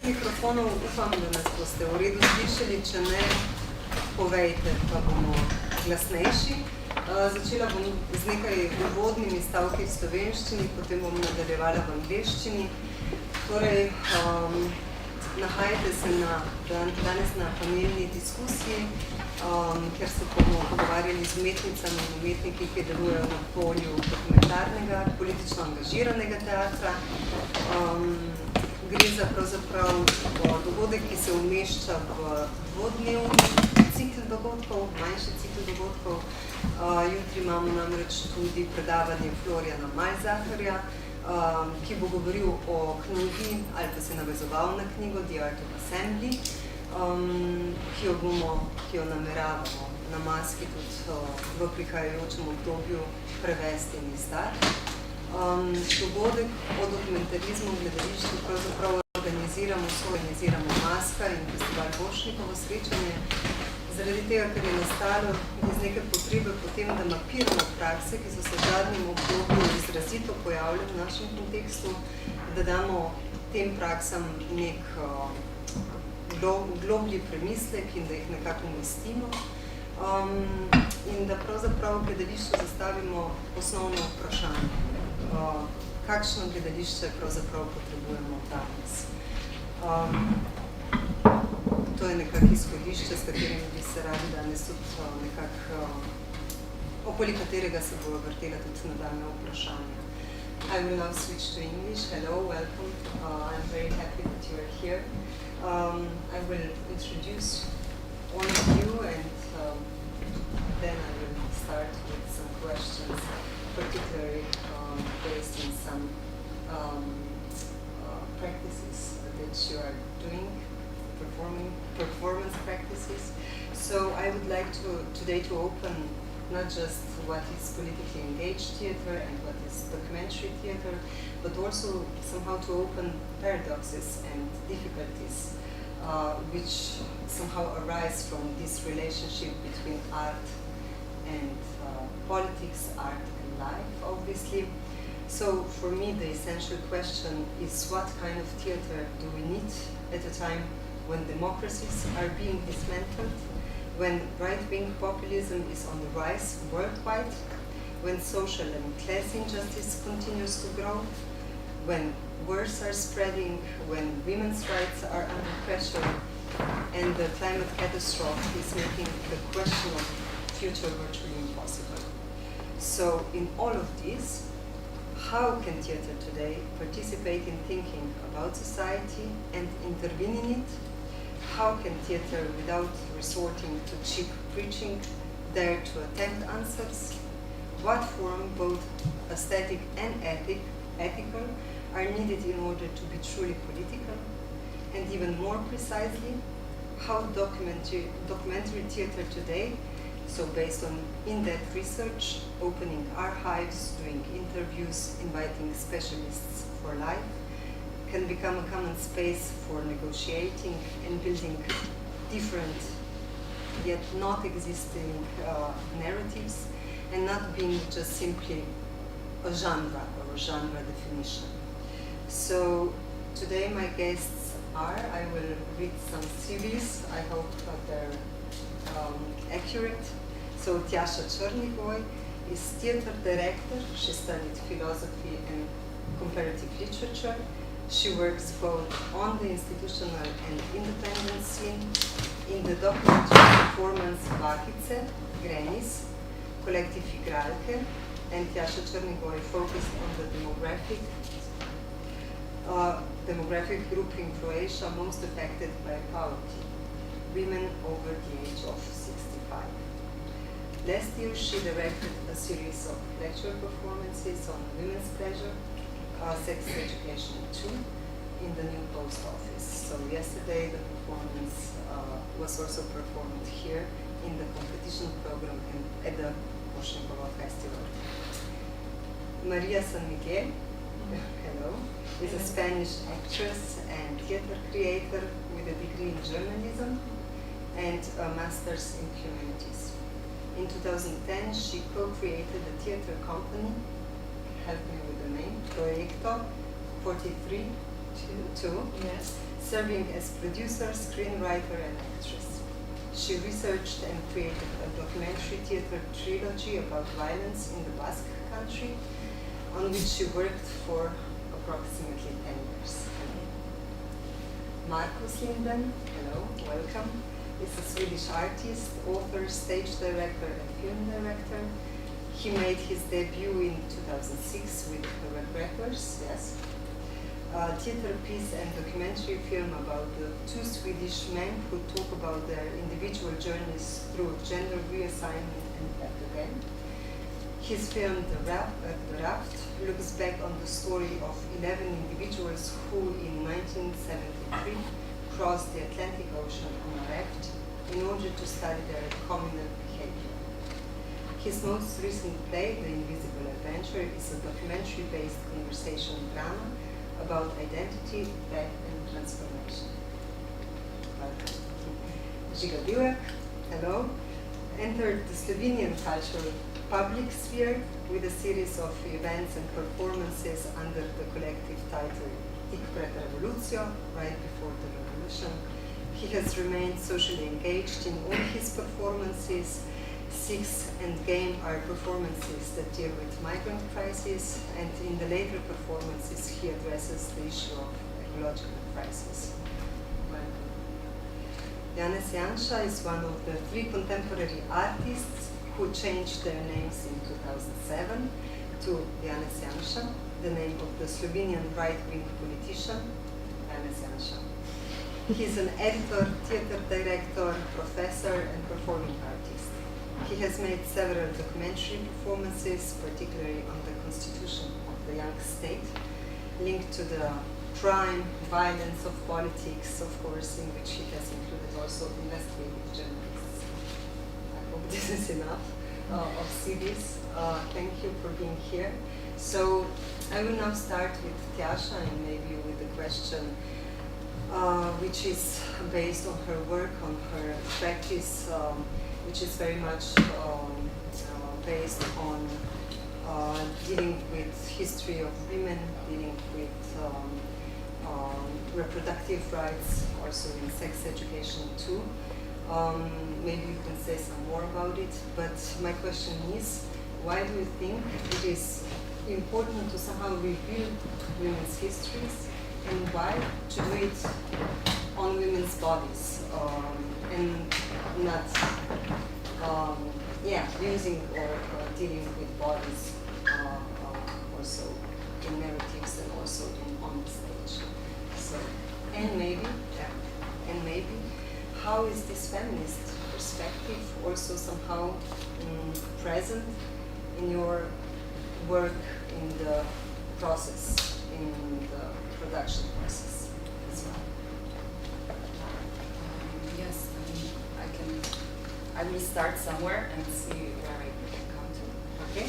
Mikrofonov upam, da nas boste v redu slišali, če ne, povejte, pa bomo glasnejši. Začela bom z nekaj uvodnimi stavki v slovenščini, potem bom nadaljevala v angleščini. Torej, nahajate se danes na panelni diskusiji, kjer se bomo pogovarjali z umetnicami in umetniki, ki delujejo na polju dokumentarnega, politično angažiranega teatra. Gre za pravzaprav dogodek, ki se umešča v dvodnevni cikl dogodkov, manjši cikl dogodkov. Jutri imamo namreč tudi predavanje Florjana Malzaharja, ki bo govoril o knjigi, ali pa se navezoval na knjigo The Art of Assembly, ki jo nameravamo na Maski tudi v prihajajočem obdobju prevesti in izdati. Dogodek o dokumentarizmu v gledališču pravzaprav organiziramo Maska in festival Bošnikovo srečanje, zaradi tega, ker je nastalo iz neke potrebe potem, da mapiramo prakse, ki so se v zadnjem obdobju izrazito pojavljali v našem kontekstu, da damo tem praksam nek globlji premislek in da jih nekako umestimo. In da pravzaprav v gledališču zastavimo osnovno vprašanje. Kakšno gledališče pravzaprav potrebujemo danes. To je nekako izhodišče, s katerim bi se radi danes tudi nekako, okoli katerega se bo vrtela tudi nadaljna vprašanja. I will now switch to English. Hello, welcome. I'm very happy that you are here. I will introduce all of you and then I will start with some questions, particularly based on some practices that you are doing, performance practices. So I would like today to open not just what is politically engaged theater and what is documentary theater, but also somehow to open paradoxes and difficulties which somehow arise from this relationship between art and politics, art and life, obviously. So for me, the essential question is what kind of theater do we need at a time when democracies are being dismantled, when right-wing populism is on the rise worldwide, when social and class injustice continues to grow, when wars are spreading, when women's rights are under pressure, and the climate catastrophe is making the question of future virtually impossible. So in all of this, how can theater today participate in thinking about society and intervene in it? How can theater, without resorting to cheap preaching, dare to attempt answers? What form, both aesthetic and ethical, are needed in order to be truly political? And even more precisely, how documentary theater today, so based on in-depth research, opening archives, doing interviews, inviting specialists for life, can become a common space for negotiating and building different yet not existing narratives, and not being just simply a genre or a genre definition. So today my guests are, I will read some CVs, I hope that they're accurate. So Tjaša Črnigoj is theater director. She studied philosophy and comparative literature. She works both on the institutional and independent scene, in the documentary performance Bakice, Grenis, Collective Igralke, and Tjaša Črnigoj focused on the demographic group in Croatia most affected by poverty, women over the age of 65. Last year, she directed a series of lecture performances on women's pleasure, sex education 2, in the new post office. So yesterday, the performance was also performed here in the competition program and at the Bošnikovo Festival. Maria San Miguel, hello, is a Spanish actress and theater creator with a degree in journalism and a master's in humanities. In 2010, she co-created a theater company, help me with the name, Proyecto 43, yes, serving as producer, screenwriter, and actress. She researched and created a documentary theater trilogy about violence in the Basque country, on which she worked for approximately 10 years. Masko Ljubljana, hello, welcome, is a Swedish artist, author, stage director, and film director. He made his debut in 2006 with the Red Records, yes. A theater piece and documentary film about the two Swedish men who talk about their individual journeys through gender reassignment and back again. His film The Raft looks back on the story of 11 individuals who in 1973 crossed the Atlantic Ocean on a raft in order to study their communal behavior. His most recent play, The Invisible Adventure, is a documentary-based conversation drama about identity, death, and transformation. Žiga Divjak, hello, entered the Slovenian cultural public sphere with a series of events and performances under the collective title Tik pred revolucijo, right before the revolution. He has remained socially engaged in all his performances. Six and Game are performances that deal with migrant crisis, and in the later performances he addresses the issue of ecological crisis. Janez Janša is one of the 3 contemporary artists who changed their names in 2007 to Janez Janša, the name of the Slovenian right-wing politician, Janez Janša. He is an editor, theater director, professor, and performing artist. He has made several documentary performances, particularly on the constitution of the young state, linked to the crime, violence of politics, of course, in which he has included also investigative journalists. I hope this is enough of CVs. Thank you for being here. So I will now start with Tjaša and maybe with the question which is based on her work, on her practice, which is very much based on dealing with history of women, dealing with reproductive rights, also in sex education too. Maybe you can say some more about it, but my question is, why do you think it is important to somehow reveal women's histories, and why to do it on women's bodies and not using or dealing with bodies also in narratives and also on the stage. So, and maybe how is this feminist perspective also somehow present in your work in the process, in the production process as well? Yes, I will start somewhere and see where I can come to. Okay.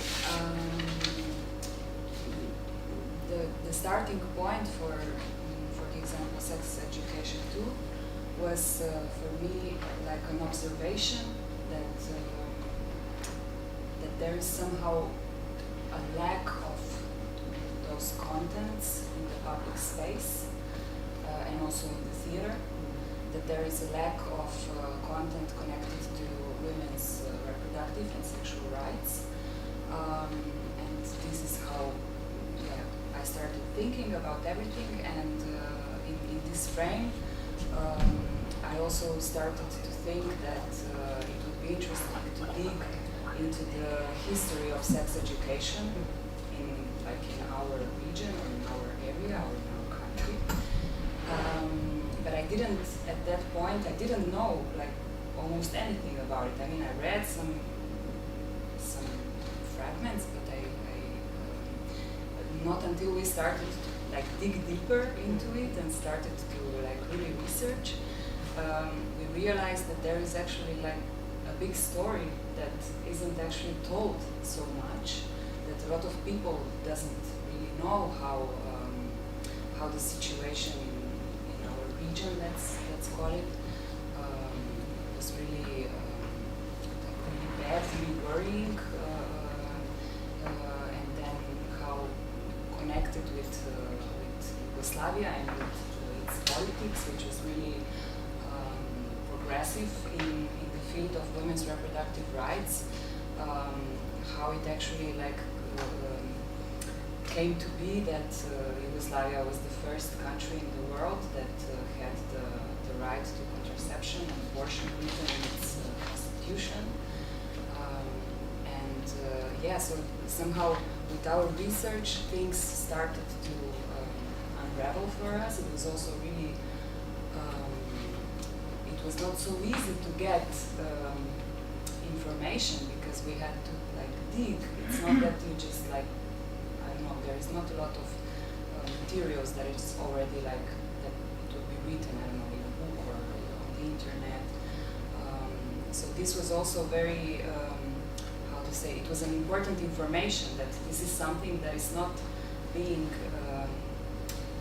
The starting point for the example sex education too was for me like an observation that there is somehow a lack of those contents in the public space and also in the theater, that there is a lack of content connected to women's reproductive and sexual rights, and this is how I started thinking about everything, and in this frame I also started to think that it would be interesting to dig into the history of sex education in our region or in our area or in our country. But I didn't, at that point, I didn't know like almost anything about it. I mean, I read some fragments, but not until we started to like dig deeper into it and started to like really research, we realized that there is actually like a big story that isn't actually told so much, that a lot of people doesn't really know how the situation in our region, let's call it, was really bad, really worrying, and then how connected with Yugoslavia and with its politics, which was really progressive in the field of women's reproductive rights. How it actually came to be that Yugoslavia was the first country in the world that had the right to contraception and abortion written in its constitution. So somehow with our research things started to unravel for us. It was also really, it was not so easy to get information because we had to dig. It's not that you just I don't know, there is not a lot of materials that is already that it would be written, I don't know, in a book or on the internet. So this was also very, it was an important information that this is something that is not being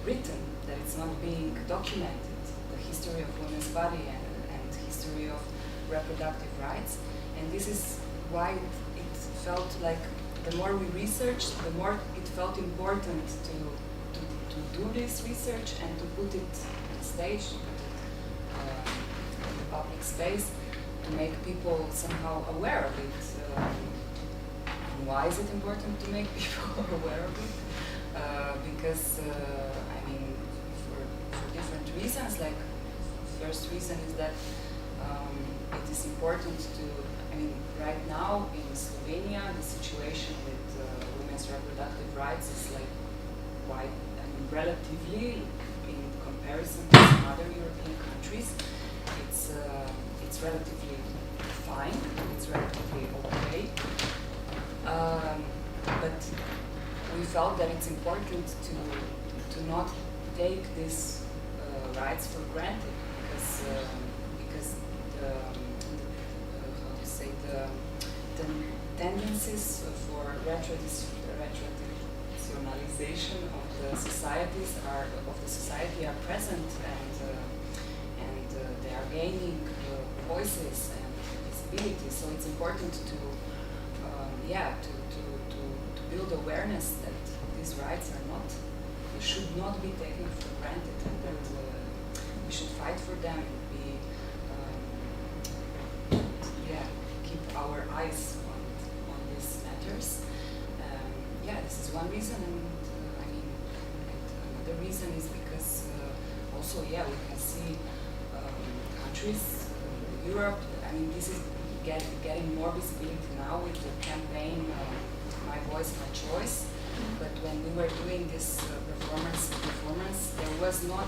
written, that it's not being documented, the history of women's body and history of reproductive rights. And this is why it felt like the more we researched, the more it felt important to do this research and to put it on stage, to put it in the public space, to make people somehow aware of it. And why is it important to make people aware of it? Because, for different reasons. First reason is that it is important to, right now in Slovenia, the situation with women's reproductive rights is quite, relatively, in comparison to some other European countries, it's relatively fine, it's relatively okay. But we felt that it's important to not take these rights for granted because the tendencies for retraditionalization of the society are present and they are gaining voices and visibility. So it's important to build awareness that these rights should not be taken for granted, and that we should fight for them and keep our eyes on these matters. This is one reason, and another reason is because also we can see countries, Europe. This is getting more visibility now with the campaign My Voice, My Choice. But when we were doing this performance, there was not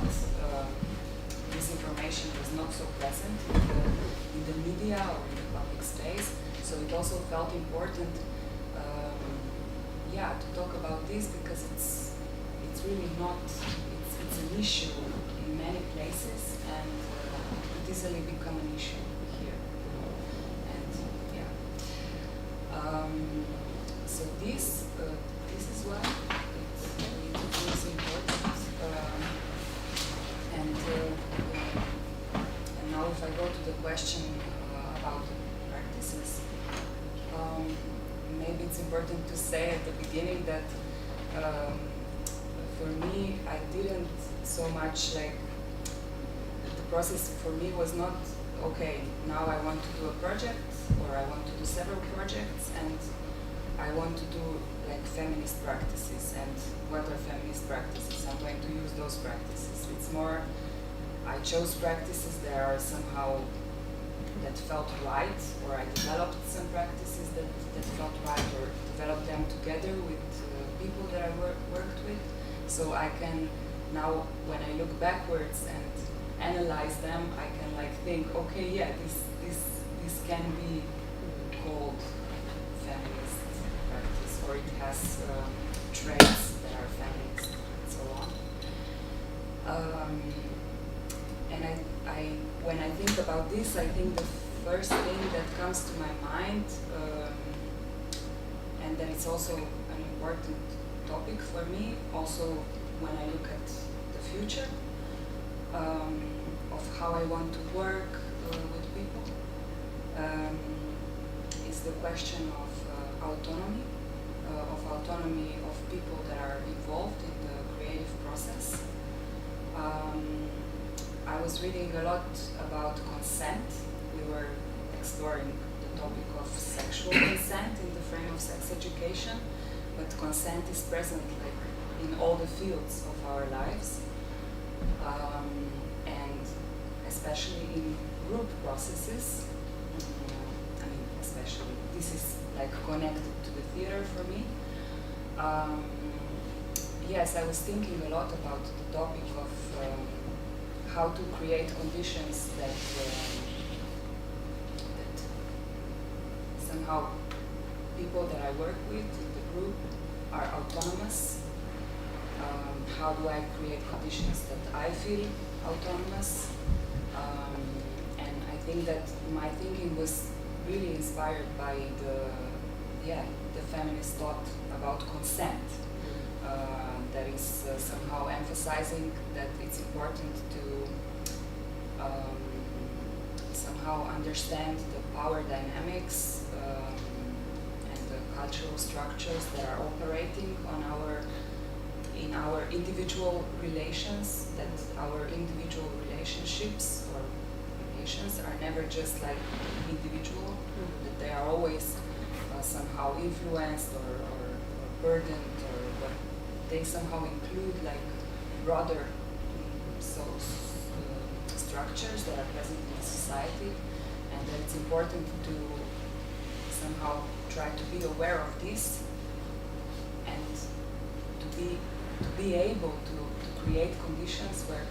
this information was not so present in the media or in the public space. So it also felt important, to talk about this because it's really not it's an issue in many places and it easily become an issue here. So this is why it feels important. And now if I go to the question about practices, maybe it's important to say at the beginning that for me, I didn't so much the process for me was not, okay, now I want to do a project or I want to do several projects and I want to do feminist practices. And what are feminist practices? I'm going to use those practices. It's more, I chose practices that are somehow that felt right, or I developed some practices that felt right, or developed them together with people that I worked with. So I can now, when I look backwards and analyze them, I can think, okay, this can be called feminist practice, or it has traits that are feminist, and so on. And when I think about this, I think the first thing that comes to my mind, and that it's also an important topic for me, also when I look at the future, of how I want to work with people, is the question of autonomy of people that are involved in the creative process. I was reading a lot about consent. We were exploring the topic of sexual consent in the frame of sex education, but consent is present like in all the fields of our lives, and especially in group processes. I mean, especially this is like connected to the theater for me. Yes, I was thinking a lot about the topic of how to create conditions that somehow people that I work with in the group are autonomous. How do I create conditions that I feel autonomous? And I think that my thinking was really inspired by the feminist thought about consent. That is somehow emphasizing that it's important to somehow understand the power dynamics and the cultural structures that are operating in our individual relations, that our individual relationships or relations are never just like individual, that they are always somehow influenced or burdened, or but they somehow include like broader structures that are present in society, and that it's important to somehow try to be aware of this and to be able to create conditions where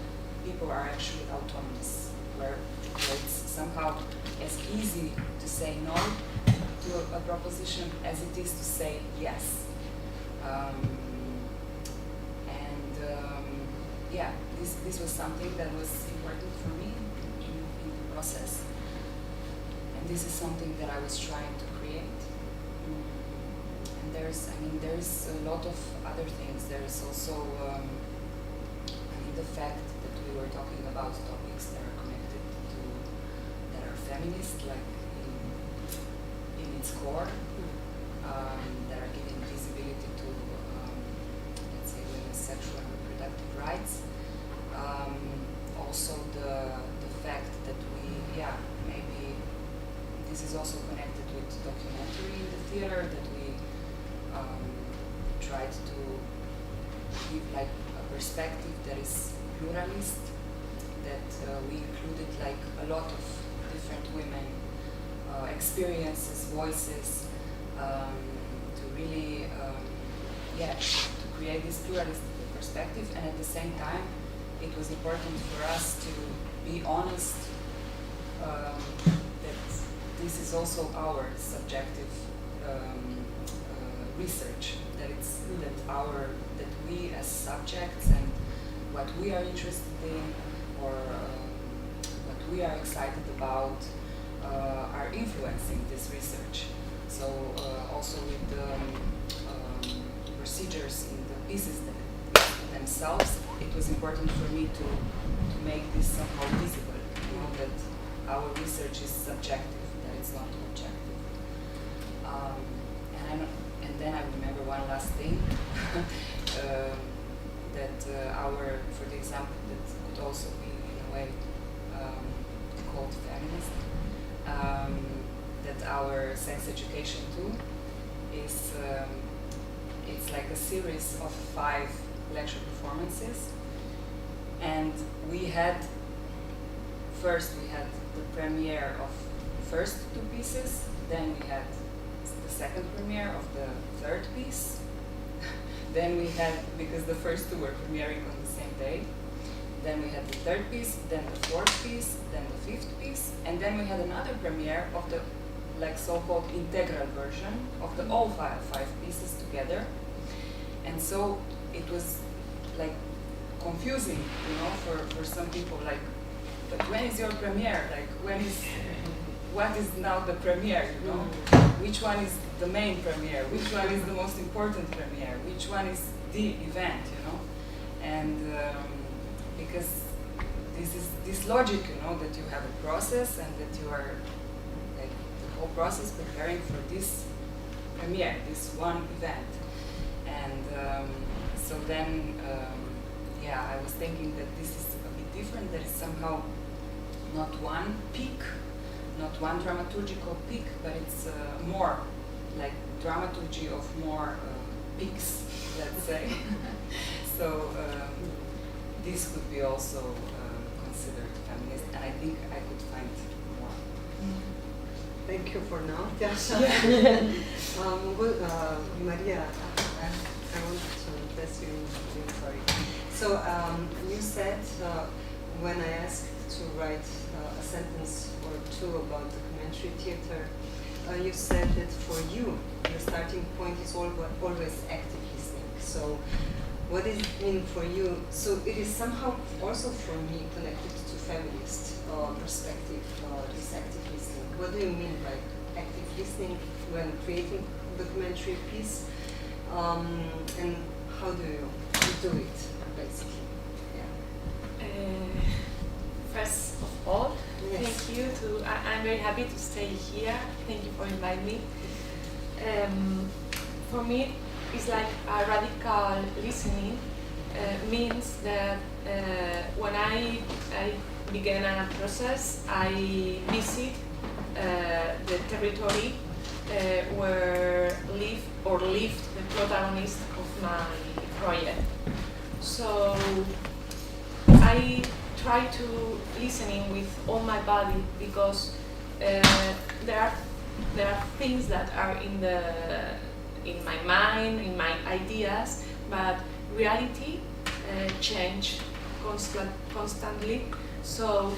people are actually autonomous, where it's somehow as easy to say no to a proposition as it is to say yes. This was something that was important for me in the process, and this is something that I was trying to create. And there's a lot of other things. There's also the fact that we were talking about topics that are connected to, that are feminist, like in its core, that are giving visibility to, let's say, women's sexual and reproductive rights. Also the fact that maybe this is also connected with documentary in the theater, that we tried to give like a perspective that is pluralist, that we included like a lot of different women experiences, voices, to really to create this pluralist perspective. And at the same time it was important for us to be honest that this is also our subjective research, that it's that we as subjects and what we are interested in or what we are excited about are influencing this research. So also with the procedures in the pieces themselves, it was important for me to make this somehow visible, that our research is subjective, that it's not objective. And then I remember one last thing, that for the example, that could also be in a way called feminist, that our sex education too is it's like a series of 5 lecture performances, and first we had the premiere of the first 2 pieces, then we had the second premiere of the 3rd piece, then we had, because the first 2 were premiering on the same day, then we had the 3rd piece, then the 4th piece, then the 5th piece, and then we had another premiere of the like so-called integral version of the all 5 pieces together. And so it was like confusing, for some people, like, but when is your premiere? Like, what is now the premiere, Which one is the main premiere? Which one is the most important premiere? Which one is the event, And because this is this logic, that you have a process and that you are, like, the whole process preparing for this premiere, this one event. And so then, I was thinking that this is a bit different. There is somehow not one peak, not one dramaturgical peak, but it's more like dramaturgy of more peaks, let's say. So this could be also considered feminist, and I think I could find more. Thank you for now, Tiasha. Maria, I wanted to address you. Sorry. So you said when I asked to write a sentence or two about documentary theater, you said that for you the starting point is always active listening. So what does it mean for you? So it is somehow also for me connected to feminist perspective, this active listening. What do you mean by active listening when creating a documentary piece? And how do you do it, basically? Yeah. First of all, Yes. thank you. I'm very happy to stay here. Thank you for inviting me. For me, it's like a radical listening means that when I began a process, I visit the territory where lived the protagonist of my project. So I try to listening with all my body because there are things that are in my mind, in my ideas, but reality change constantly. So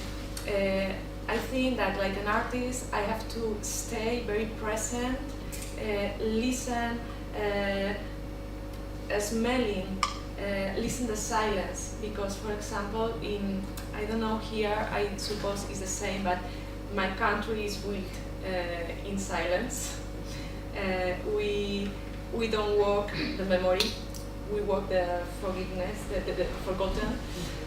I think that like an artist, I have to stay very present, listen, smelling, listen the silence, because for example I don't know here, I suppose it's the same, but my country is built in silence. We don't work the memory, we work the forgiveness, the forgotten.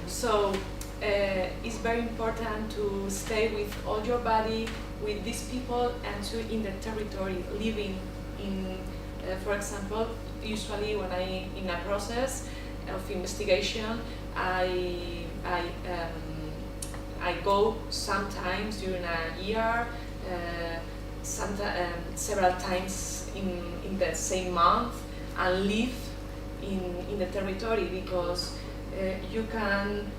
So it's very important to stay with all your body, with these people, and to in the territory, living in, for example, usually when I in a process of investigation, I go sometimes during a year, several times in the same month, and live in the territory, because you can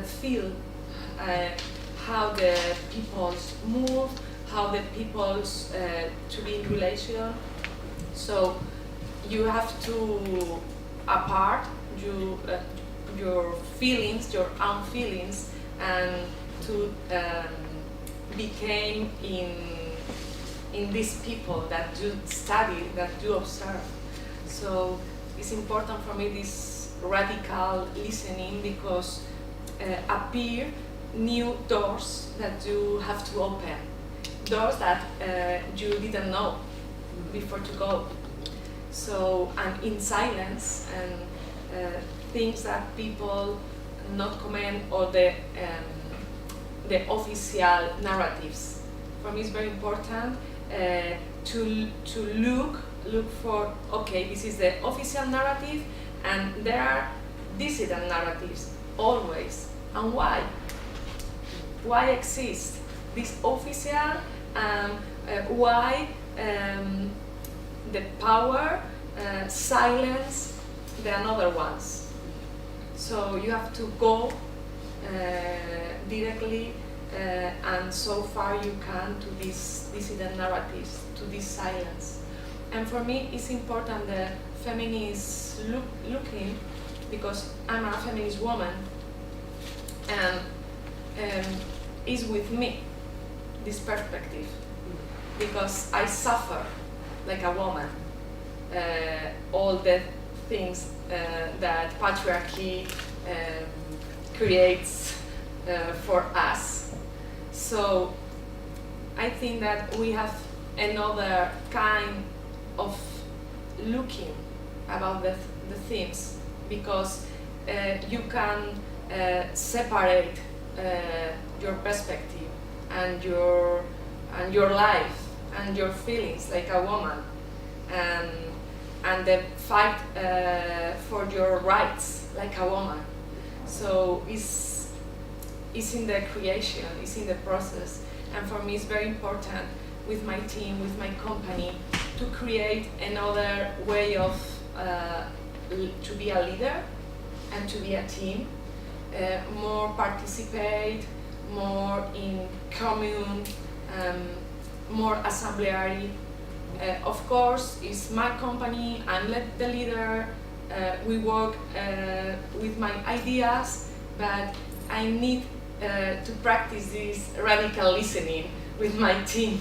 feel how the peoples move, how the peoples to be in relation. So you have to apart your feelings, your own feelings, and to become in these people that you study, that you observe. So it's important for me this radical listening, because appear new doors that you have to open, doors that you didn't know before to go. So, and in silence, and things that people not comment, or the official narratives. For me, it's very important to look for, okay, this is the official narrative, and there are dissident narratives always. And why? Why exist this official? Why the power silence the another ones? So you have to go directly and so far you can to these dissident narratives, to this silence. And for me, it's important the feminist looking, because I'm a feminist woman, and is with me this perspective, because I suffer like a woman all the things that patriarchy creates for us. So I think that we have another kind of looking about the themes, because you can separate your perspective and your life and your feelings like a woman, and the fight for your rights like a woman. So it's in the creation, it's in the process. And for me it's very important with my team, with my company, to create another way of to be a leader and to be a team, more participate, more in commune, more assembleary. Of course, it's my company, I'm the leader, we work with my ideas, but I need to practice this radical listening with my team,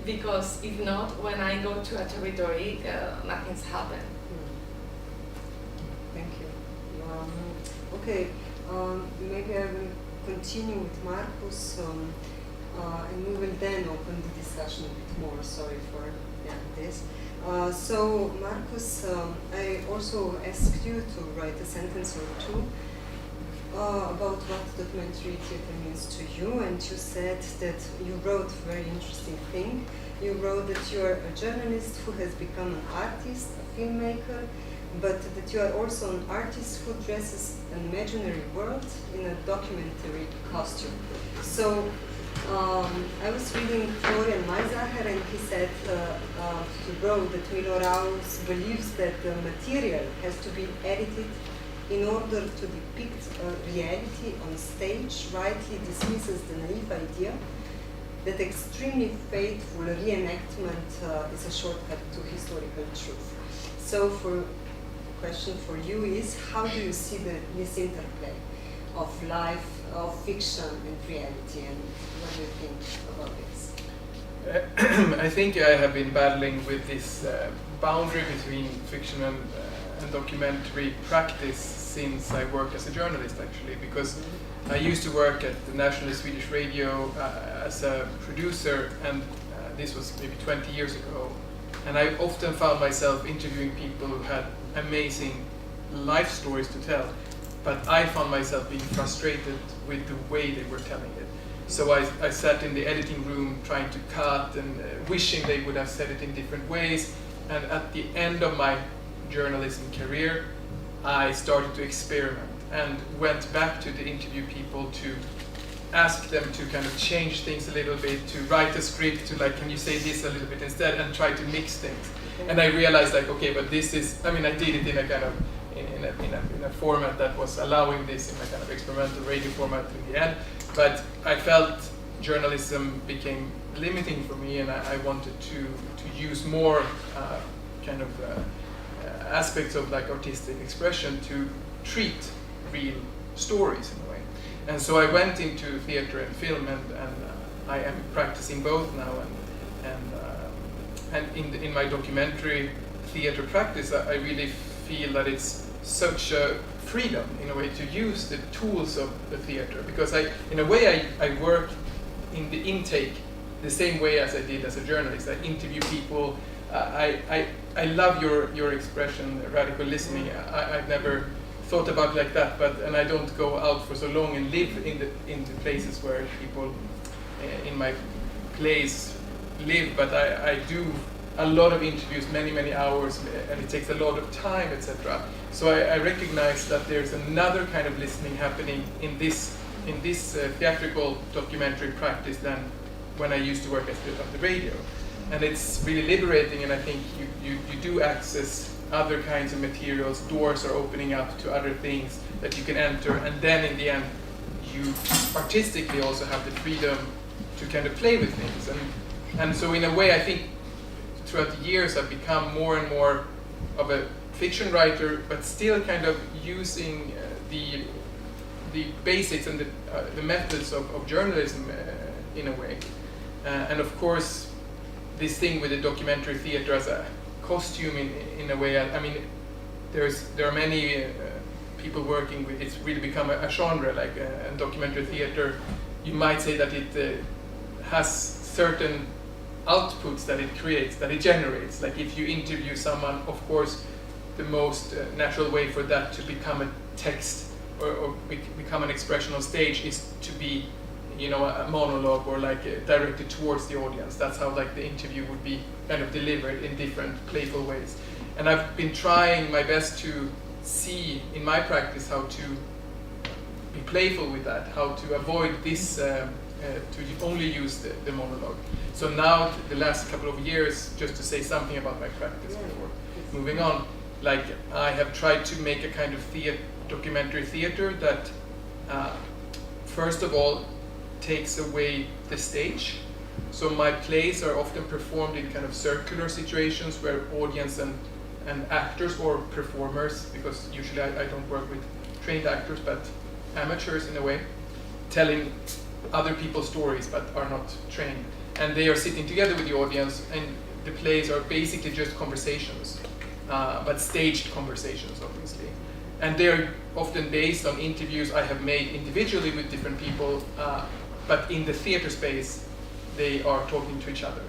because if not, when I go to a territory, nothing's happened. Thank you. Okay, maybe I will continue with Markus, and we will then open the discussion a bit more. Sorry for this. So Markus, I also asked you to write a sentence or two about what documentary theater means to you, and you said that you wrote a very interesting thing. You wrote that you are a journalist who has become an artist, a filmmaker, but that you are also an artist who dresses an imaginary world in a documentary costume. So I was reading Florian Maysacher, and he said, he wrote that Milorauss believes that the material has to be edited in order to depict a reality on stage, rightly dismisses the naive idea that extremely faithful reenactment is a shortcut to historical truth. So question for you is, how do you see this interplay of life, of fiction and reality, and what do you think about this? I think I have been battling with this boundary between fiction and documentary practice since I worked as a journalist, actually, because I used to work at the National Swedish Radio as a producer, and this was maybe 20 years ago, and I often found myself interviewing people who had amazing life stories to tell, but I found myself being frustrated with the way they were telling it. So I sat in the editing room trying to cut and wishing they would have said it in different ways, and at the end of my journalism career, I started to experiment and went back to the interview people to ask them to kind of change things a little bit, to write a script, to like, can you say this a little bit instead, and try to mix things. And I realized, like, okay, but this is, I mean, I did it in a kind of, in a format that was allowing this in a kind of experimental radio format in the end, but I felt journalism became limiting for me, and I wanted to use more kind of aspects of like artistic expression to treat real stories in a way. And so I went into theater and film, and I am practicing both now, and in my documentary theater practice, I really feel that it's such a freedom in a way to use the tools of the theater, because in a way I work in the intake the same way as I did as a journalist. I interview people. I love your expression, radical listening. I've never thought about it like that, and I don't go out for so long and live into places where people in my place live, but I do a lot of interviews, many hours, and it takes a lot of time, etc. So I recognize that there's another kind of listening happening in this theatrical documentary practice than when I used to work at the radio. And it's really liberating, and I think you do access other kinds of materials, doors are opening up to other things that you can enter, and then in the end you artistically also have the freedom to kind of play with things. And so in a way I think throughout the years I've become more and more of a fiction writer, but still kind of using the basics and the methods of journalism in a way. And of course this thing with the documentary theater as a costume in a way, I mean, there are many people working with, it's really become a genre, like a documentary theater. You might say that it has certain outputs that it creates, that it generates. Like if you interview someone, of course, the most natural way for that to become a text or become an expression on stage is to be, you know, a monologue or like directed towards the audience. That's how like the interview would be kind of delivered in different playful ways. And I've been trying my best to see in my practice how to be playful with that, how to avoid this, to only use the monologue. So now, the last couple of years, just to say something about my practice before moving on, like I have tried to make a kind of documentary theater that, first of all, takes away the stage. So my plays are often performed in kind of circular situations where audience and actors or performers, because usually I don't work with trained actors, but amateurs in a way, telling other people's stories but are not trained. And they are sitting together with the audience, and the plays are basically just conversations, but staged conversations, obviously. And they're often based on interviews I have made individually with different people, but in the theater space, they are talking to each other.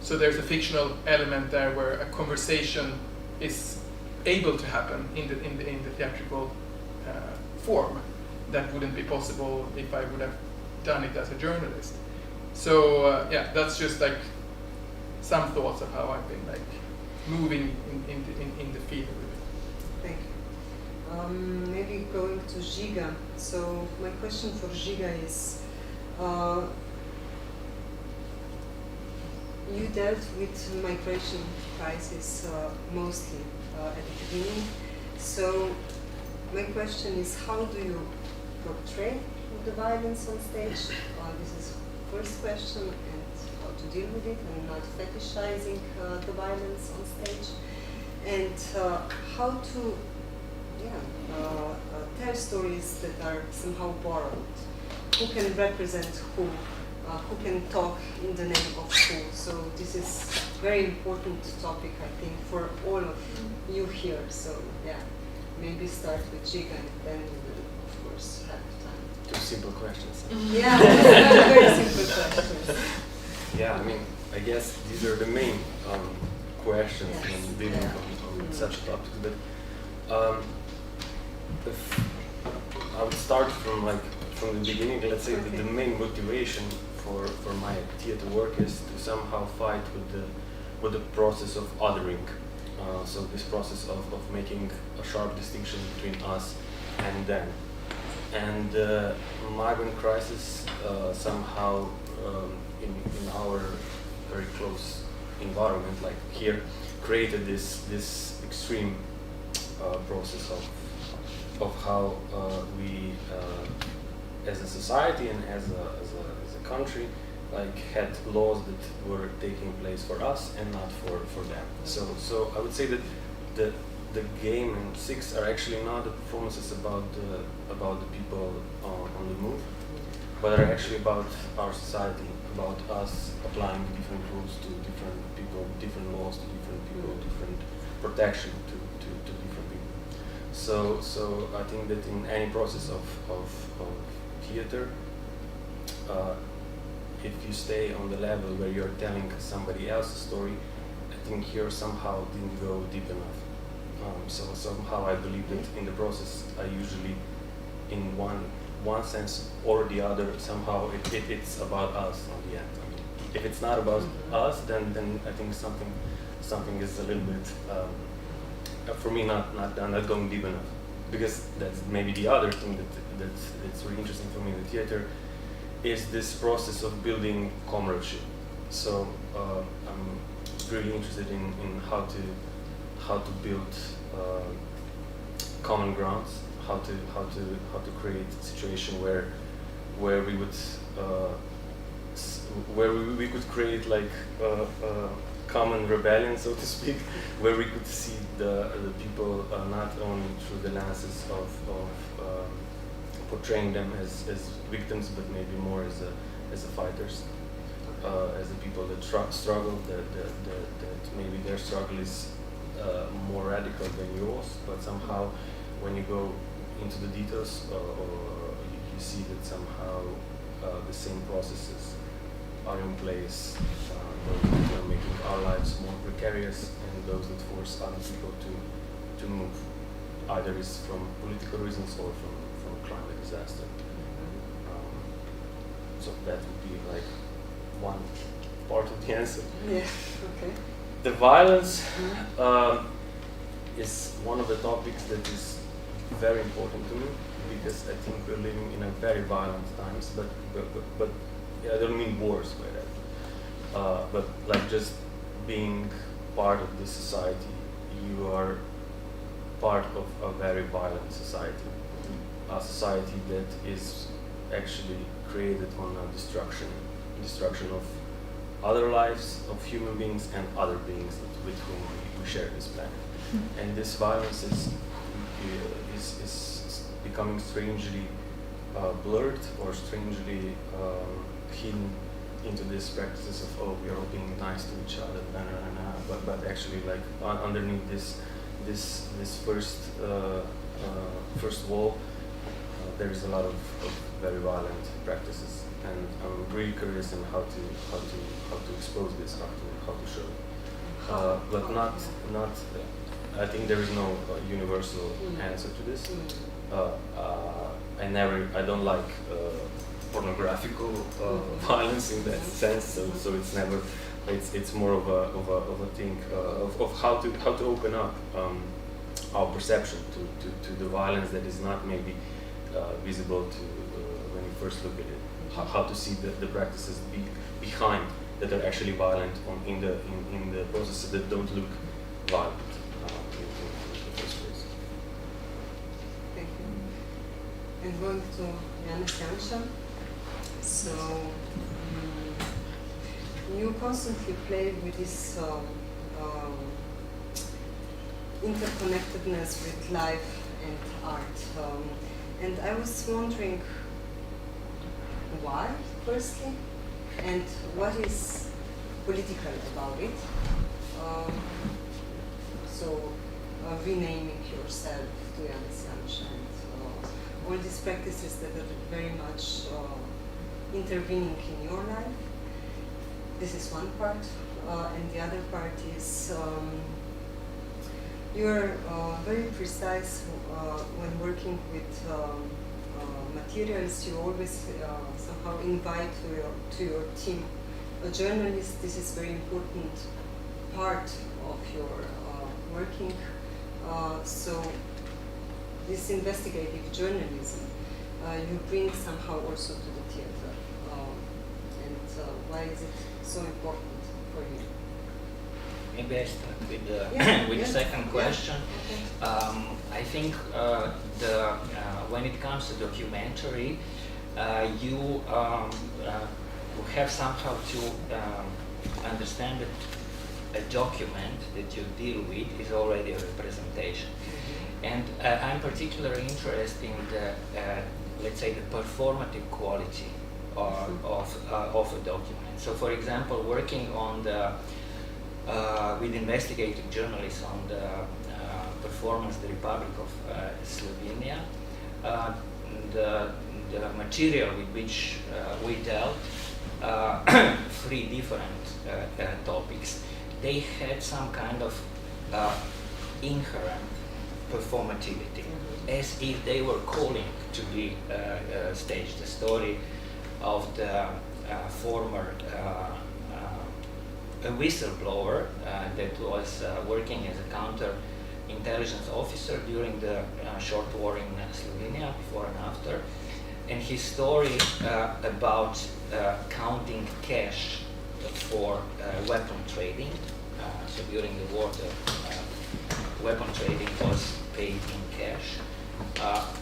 So there's a fictional element there where a conversation is able to happen in the theatrical form that wouldn't be possible if I would have done it as a journalist. So yeah, that's just like some thoughts of how I've been like moving in the field with it. Thank you. Maybe going to Žiga. So my question for Žiga is, you dealt with migration crisis mostly at the beginning. So my question is, how do you portray the violence on stage? This is first question, and how to deal with it and not fetishizing the violence on stage, and how to tell stories that are somehow borrowed. Who can represent who can talk in the name of who. So this is a very important topic, I think, for all of you here. So yeah, maybe start with Žiga, and then we will, of course, have time. Two simple questions. Yeah, very simple questions. Yeah, I mean, I guess these are the main questions when dealing on such a topic. But if I would start from the beginning. Let's say that the main motivation for my theater work is to somehow fight with the process of othering. So this process of making a sharp distinction between us and them. And migrant crisis somehow in our very close environment, like here, created this extreme process of how we as a society and as a country had laws that were taking place for us and not for them. So I would say that the game and Six are actually not the performances about the people on the move, but are actually about our society, about us applying different rules to different people, different laws to different people, different protection to different people. So I think that in any process of theater, if you stay on the level where you're telling somebody else's story, I think here somehow didn't go deep enough. So somehow I believe that in the process I usually, in one sense or the other, somehow it's about us on the end. I mean, if it's not about us, then I think something is a little bit for me not going deep enough, because that's maybe the other thing that's really interesting for me in the theater is this process of building comradeship. So I'm really interested in how to build common grounds, how to create a situation where we would we could create like common rebellion, so to speak, where we could see the people not only through the lenses of portraying them as victims, but maybe more as a fighters, as the people that struggle, that maybe their struggle is more radical than yours, but somehow when you go into the details, you see that somehow the same processes are in place, those that are making our lives more precarious, and those that force other people to move, either is from political reasons or from climate disaster. So that would be like one part of the answer. Yeah, okay. The violence is one of the topics that is very important to me, because I think we're living in a very violent times, but yeah, I don't mean wars by that, but like just being part of this society, you are part of a very violent society, a society that is actually created on a destruction of other lives, of human beings and other beings with whom we share this planet. And this violence is becoming strangely blurred or strangely hidden into these practices of, oh, we are all being nice to each other, but actually, like underneath this first wall, there is a lot of very violent practices, and I'm really curious in how to expose this, how to show it. But not. I think there is no universal answer to this. I don't like pornographical violence in that sense. So it's never. It's more of a thing of how to open up our perception to the violence that is not maybe visible to when you first look at it. How to see the practices behind that are actually violent in the processes that don't look violent in the first place. Thank you. And going to Janis Janša. So you constantly play with this interconnectedness with life and art. And I was wondering why, firstly, and what is political about it. So renaming yourself to Janis Janša and all these practices that are very much intervening in your life. This is one part, and the other part is you're very precise when working with materials. You always somehow invite to your team a journalist. This is very important part of your working. So this investigative journalism you bring somehow also to the theater. And why is it so important for you? Maybe I start with the Yeah, with yeah. the second question. Okay. I think when it comes to documentary, you have somehow to understand that a document that you deal with is already a representation. And I'm particularly interested in the, let's say, the performative quality of a document. So, for example, working on the with investigative journalists on the performance The Republic of Slovenia, the material with which we dealt, three different topics, they had some kind of inherent performativity, as if they were calling to be staged. The story of the former a whistleblower that was working as a counter-intelligence officer during the short war in Slovenia, before and after, and his story about counting cash for weapon trading. So during the war, the weapon trading was paid in cash.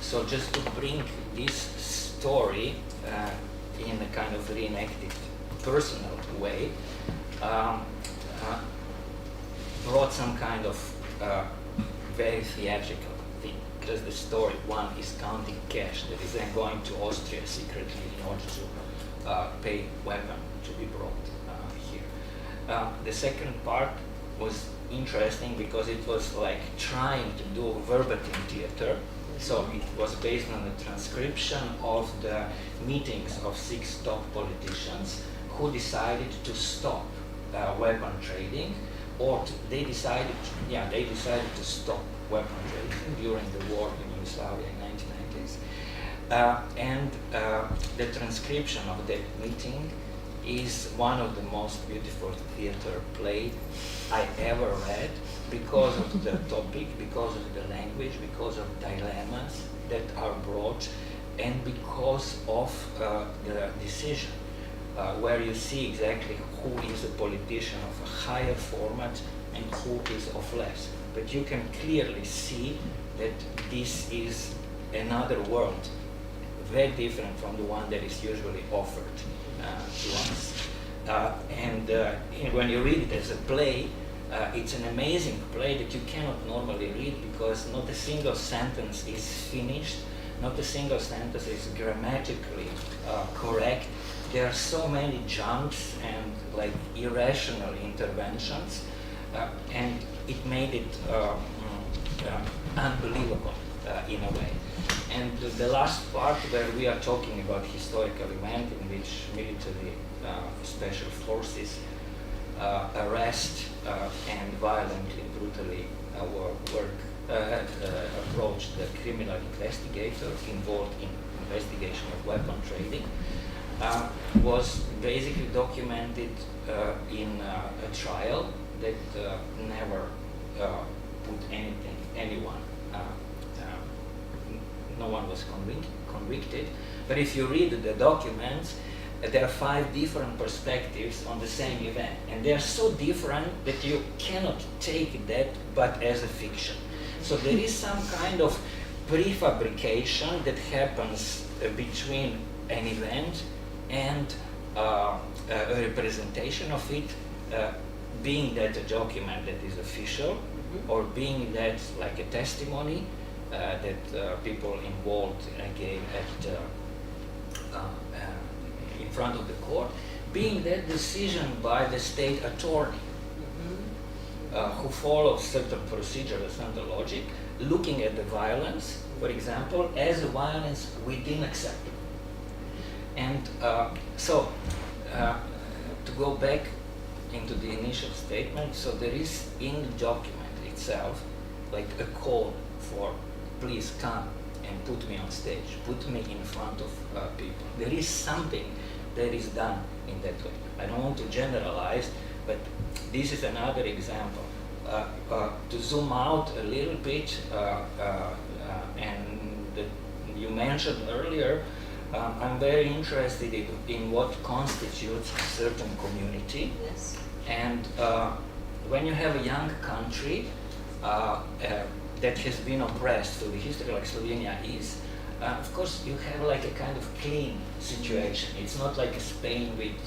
So just to bring this story in a kind of reenacted personal way, brought some kind of very theatrical thing, because the story, one is counting cash that is then going to Austria secretly in order to pay weapon to be brought here. The second part was interesting because it was like trying to do verbatim theater. So it was based on a transcription of the meetings of 6 top politicians who decided to stop weapon trading, or they decided to stop weapon trading during the war in Yugoslavia in 1990s. And the transcription of that meeting is one of the most beautiful theater play I ever read, because because of the topic, because of the language, because of dilemmas that are brought, and because of the decision, where you see exactly who is a politician of a higher format and who is of less. But you can clearly see that this is another world, very different from the one that is usually offered to us. And when you read it as a play, it's an amazing play that you cannot normally read, because not a single sentence is finished, not a single sentence is grammatically correct. There are so many jumps and like irrational interventions, and it made it unbelievable in a way. And the last part, where we are talking about historical event in which military special forces arrest and violently, brutally approach the criminal investigator involved in investigation of weapon trading, was basically documented in a trial that never put anyone, no one was convicted. But if you read the documents, there are 5 different perspectives on the same event, and they are so different that you cannot take that but as a fiction. So there is some kind of prefabrication that happens between an event and a representation of it, being that a document that is official, or being that like a testimony that people involved gave at in front of the court, being that decision by the state attorney who follows certain procedure, a certain logic, looking at the violence, for example, as a violence within acceptable. And so, to go back into the initial statement, so there is in the document itself like a call for, please come and put me on stage, put me in front of people. There is something that is done in that way. I don't want to generalize, but this is another example. To zoom out a little bit, and you mentioned earlier, I'm very interested in what constitutes a certain community. Yes. And when you have a young country that has been oppressed through the history, like Slovenia is, of course you have like a kind of clean situation. It's not like Spain with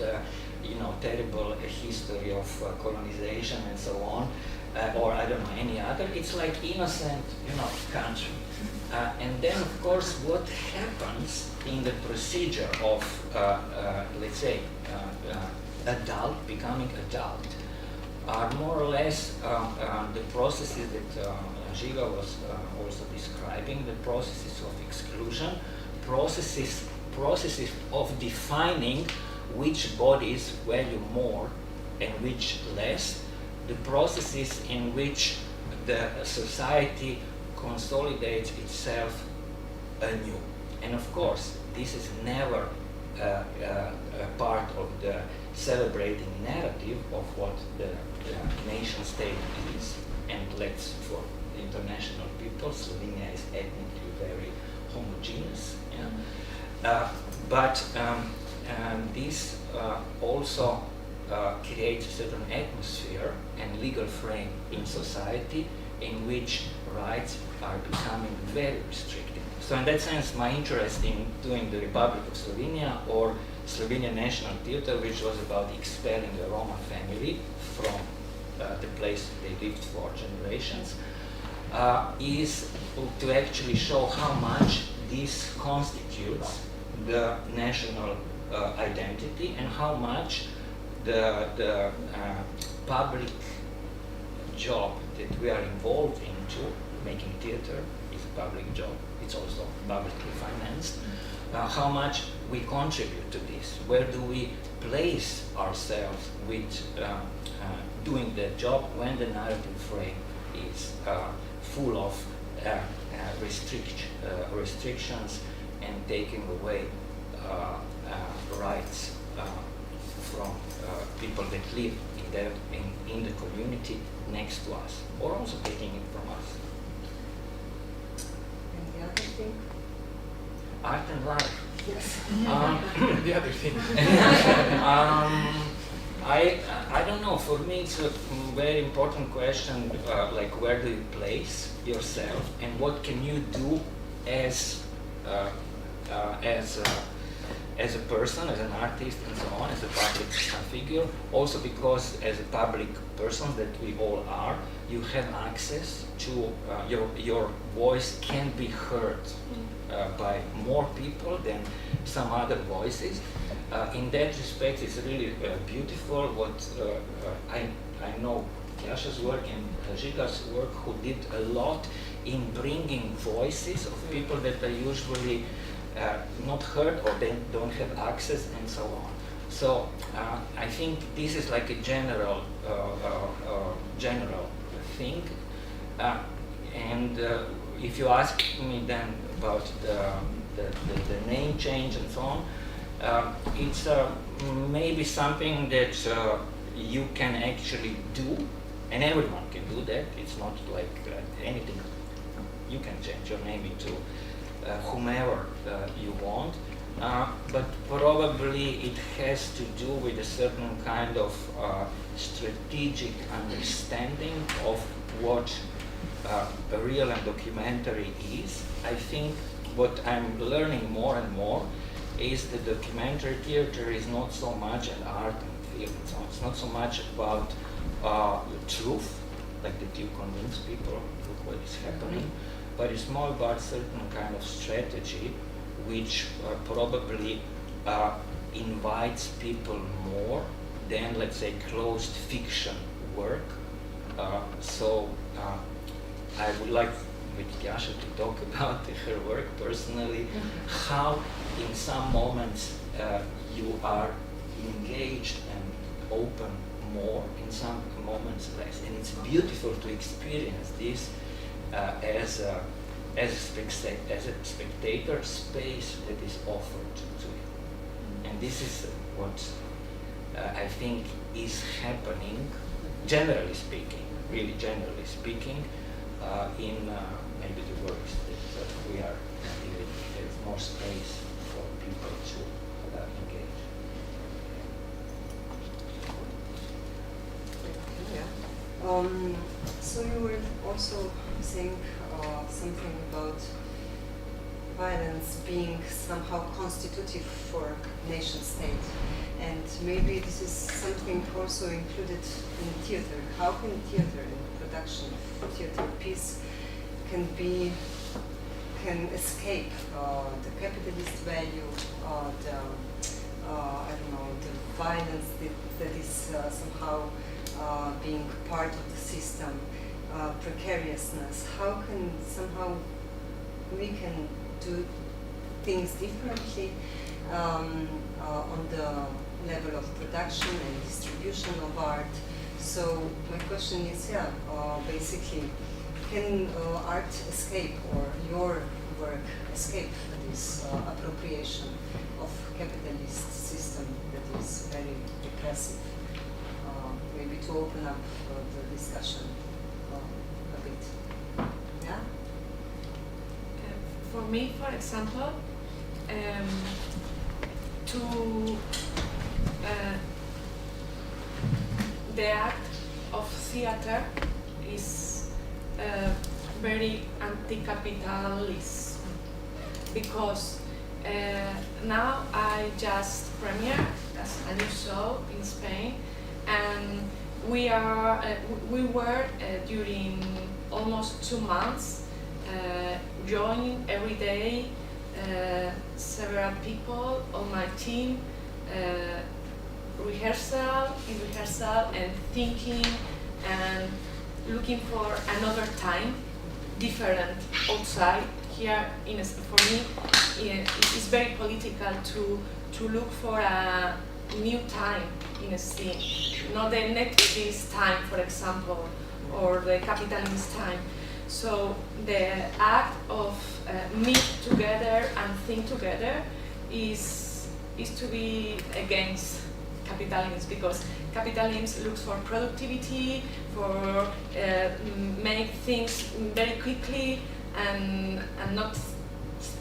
terrible history of colonization and so on, or I don't know, any other. It's like innocent, country. And then of course what happens in the procedure of, let's say, becoming adult, are more or less the processes that Žiga was also describing, the processes of exclusion, processes of defining which bodies value more and which less, the processes in which the society consolidates itself anew. And of course, this is never a part of the celebrating narrative of what the nation state is. And let's, for the international people, Slovenia is ethnically very homogeneous. Yeah? But this also creates a certain atmosphere and legal frame in society in which rights are becoming very restricted. So in that sense, my interest in doing the Republic of Slovenia or Slovenian National Theatre, which was about expelling the Roma family from the place they lived for generations, is to actually show how much this constitutes the national identity and how much the public job that we are involved into, making theatre, is a public job. It's also publicly financed. How much we contribute to this? Where do we place ourselves with doing that job when the narrative frame is full of restrictions and taking away rights from people that live in the community next to us, or also art and life. Yes. The other thing. I don't know. For me, it's a very important question. Like, where do you place yourself, and what can you do as a person, as an artist, and so on, as a public figure. Also, because as a public person that we all are, you have access to your voice can be heard by more people than some other voices. In that respect, it's really beautiful what I know Jasha's work and Žiga's work, who did a lot in bringing voices of people that are usually not heard or they don't have access and so on. So I think this is like a general thing. And if you ask me then about the name change and so on, it's maybe something that you can actually do, and everyone can do that. It's not like anything. You can change your name into whomever you want, but probably it has to do with a certain kind of strategic understanding of what a real and documentary is. I think what I'm learning more and more is that documentary theater is not so much an art and film. So it's not so much about the truth, like that you convince people of what is happening, but it's more about certain kind of strategy which probably invites people more than, let's say, closed fiction work. So I would like with Jasha to talk about her work personally, how in some moments you are engaged and open more, in some moments less. And it's beautiful to experience this as a spectator space that is offered to you. And this is what I think is happening, generally speaking, really generally speaking, in maybe the works that we are doing. There's more space for people to engage. Yeah. So you were also saying something about violence being somehow constitutive for nation state, and maybe this is something also included in theater. How can theater and production of theater piece can escape the capitalist value, the violence that is somehow being part of the system, precariousness? How can somehow we can do things differently on the level of production and distribution of art? So my question is, basically, can art escape, or your work escape this appropriation of capitalist system that is very repressive? Maybe to open up the discussion a bit. Yeah? For me, for example, the act of theater is very anti-capitalist, because now I just premiered a new show in Spain, and we were during almost 2 months joining every day several people on my team, rehearsal and thinking and looking for another time, different outside. Here, for me, it's very political to look for a new time in a scene, not the negativist time, for example, or the capitalist time. So the act of meet together and think together is to be against capitalism, because capitalism looks for productivity, for make things very quickly, and not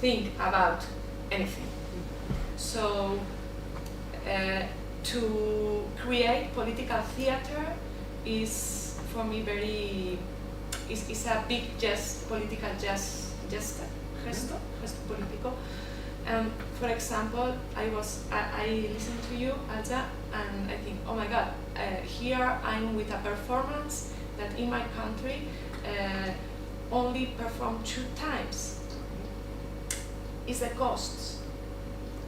think about anything. So to create political theater is for me is a big political gesto politico. For example, I listened to you, Alja, and I think, oh my God, here I'm with a performance that in my country only performed 2 times. It's a cost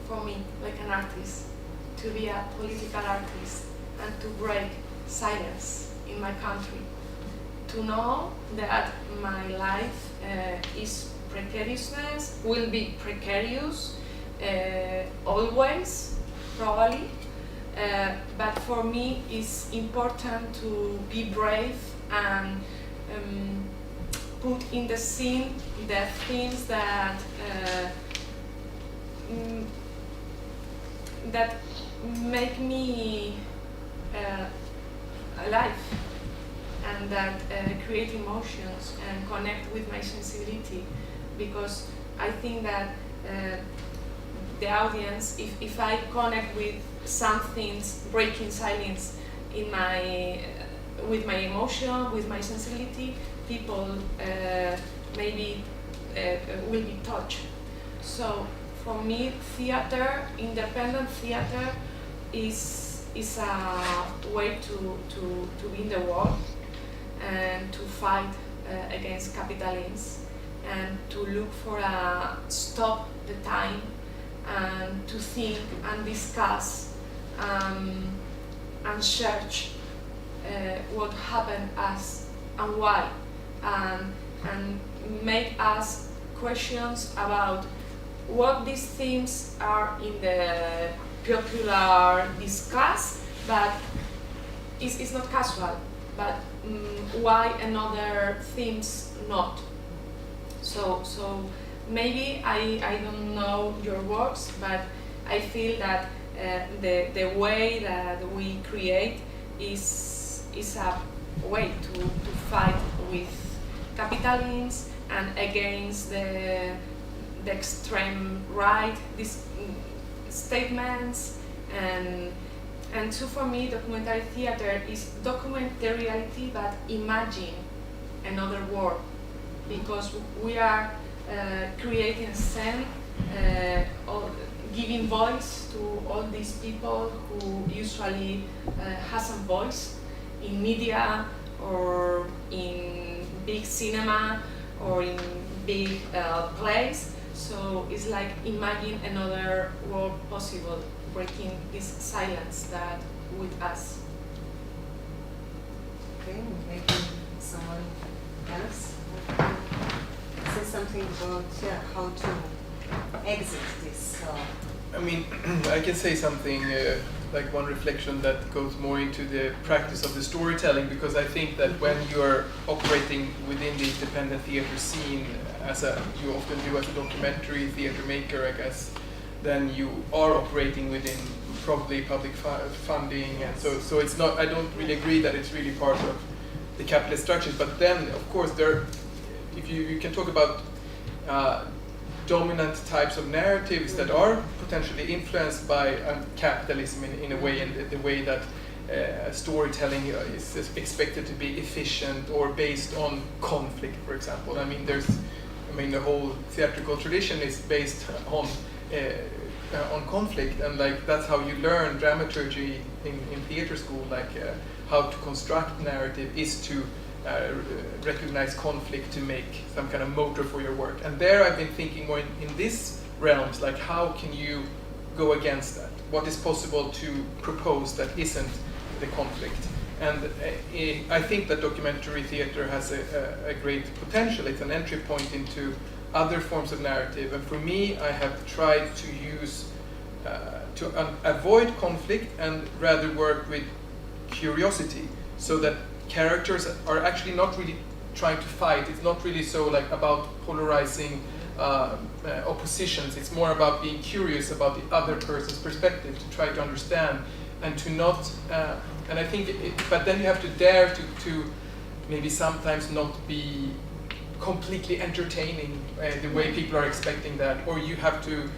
for me, like an artist, to be a political artist and to break silence in my country. To know that my life is precariousness, will be precarious always, probably, but for me it's important to be brave and put in the scene the things that that make me alive and that create emotions and connect with my sensibility, because I think that the audience, if I connect with some things breaking silence in with my emotion, with my sensibility, people maybe will be touched. So for me, theater, independent theater, is a way to be in the world and to fight against capitalism and to look for a stop the time and to think and discuss and search what happened us and why, and make us questions about what these themes are in the popular discuss, but it's not casual, but why another themes not. So maybe I don't know your works, but I feel that the way that we create is a way to fight with capitalism and against the extreme right, these statements, and so for me documentary theater is document the reality but imagine another world, because we are creating a scene, giving voice to all these people who usually hasn't voice in media or in big cinema or in big plays. So it's like imagine another world possible, breaking this silence that with us. Okay, maybe someone else say something about how to exit this. I mean, I can say something like one reflection that goes more into the practice of the storytelling, because I think that when you are operating within the independent theater scene, you often do as a documentary theater maker, I guess, then you are operating within probably public funding, and so it's not. I don't really agree that it's really part of the capitalist structures. But then, of course, if you can talk about dominant types of narratives that are potentially influenced by capitalism in a way, and the way that storytelling is expected to be efficient or based on conflict, for example. I mean, the whole theatrical tradition is based on conflict, and like that's how you learn dramaturgy in theater school. Like how to construct narrative is to recognize conflict to make some kind of motor for your work. And there I've been thinking more in this realms, like how can you go against that? What is possible to propose that isn't the conflict? And I think that documentary theater has a great potential. It's an entry point into other forms of narrative. And for me, I have tried to use, avoid conflict and rather work with curiosity, so that characters are actually not really trying to fight. It's not really so like about polarizing oppositions. It's more about being curious about the other person's perspective, to try to understand and to not. And I think, but then you have to dare to maybe sometimes not be completely entertaining the way people are expecting that, or you have to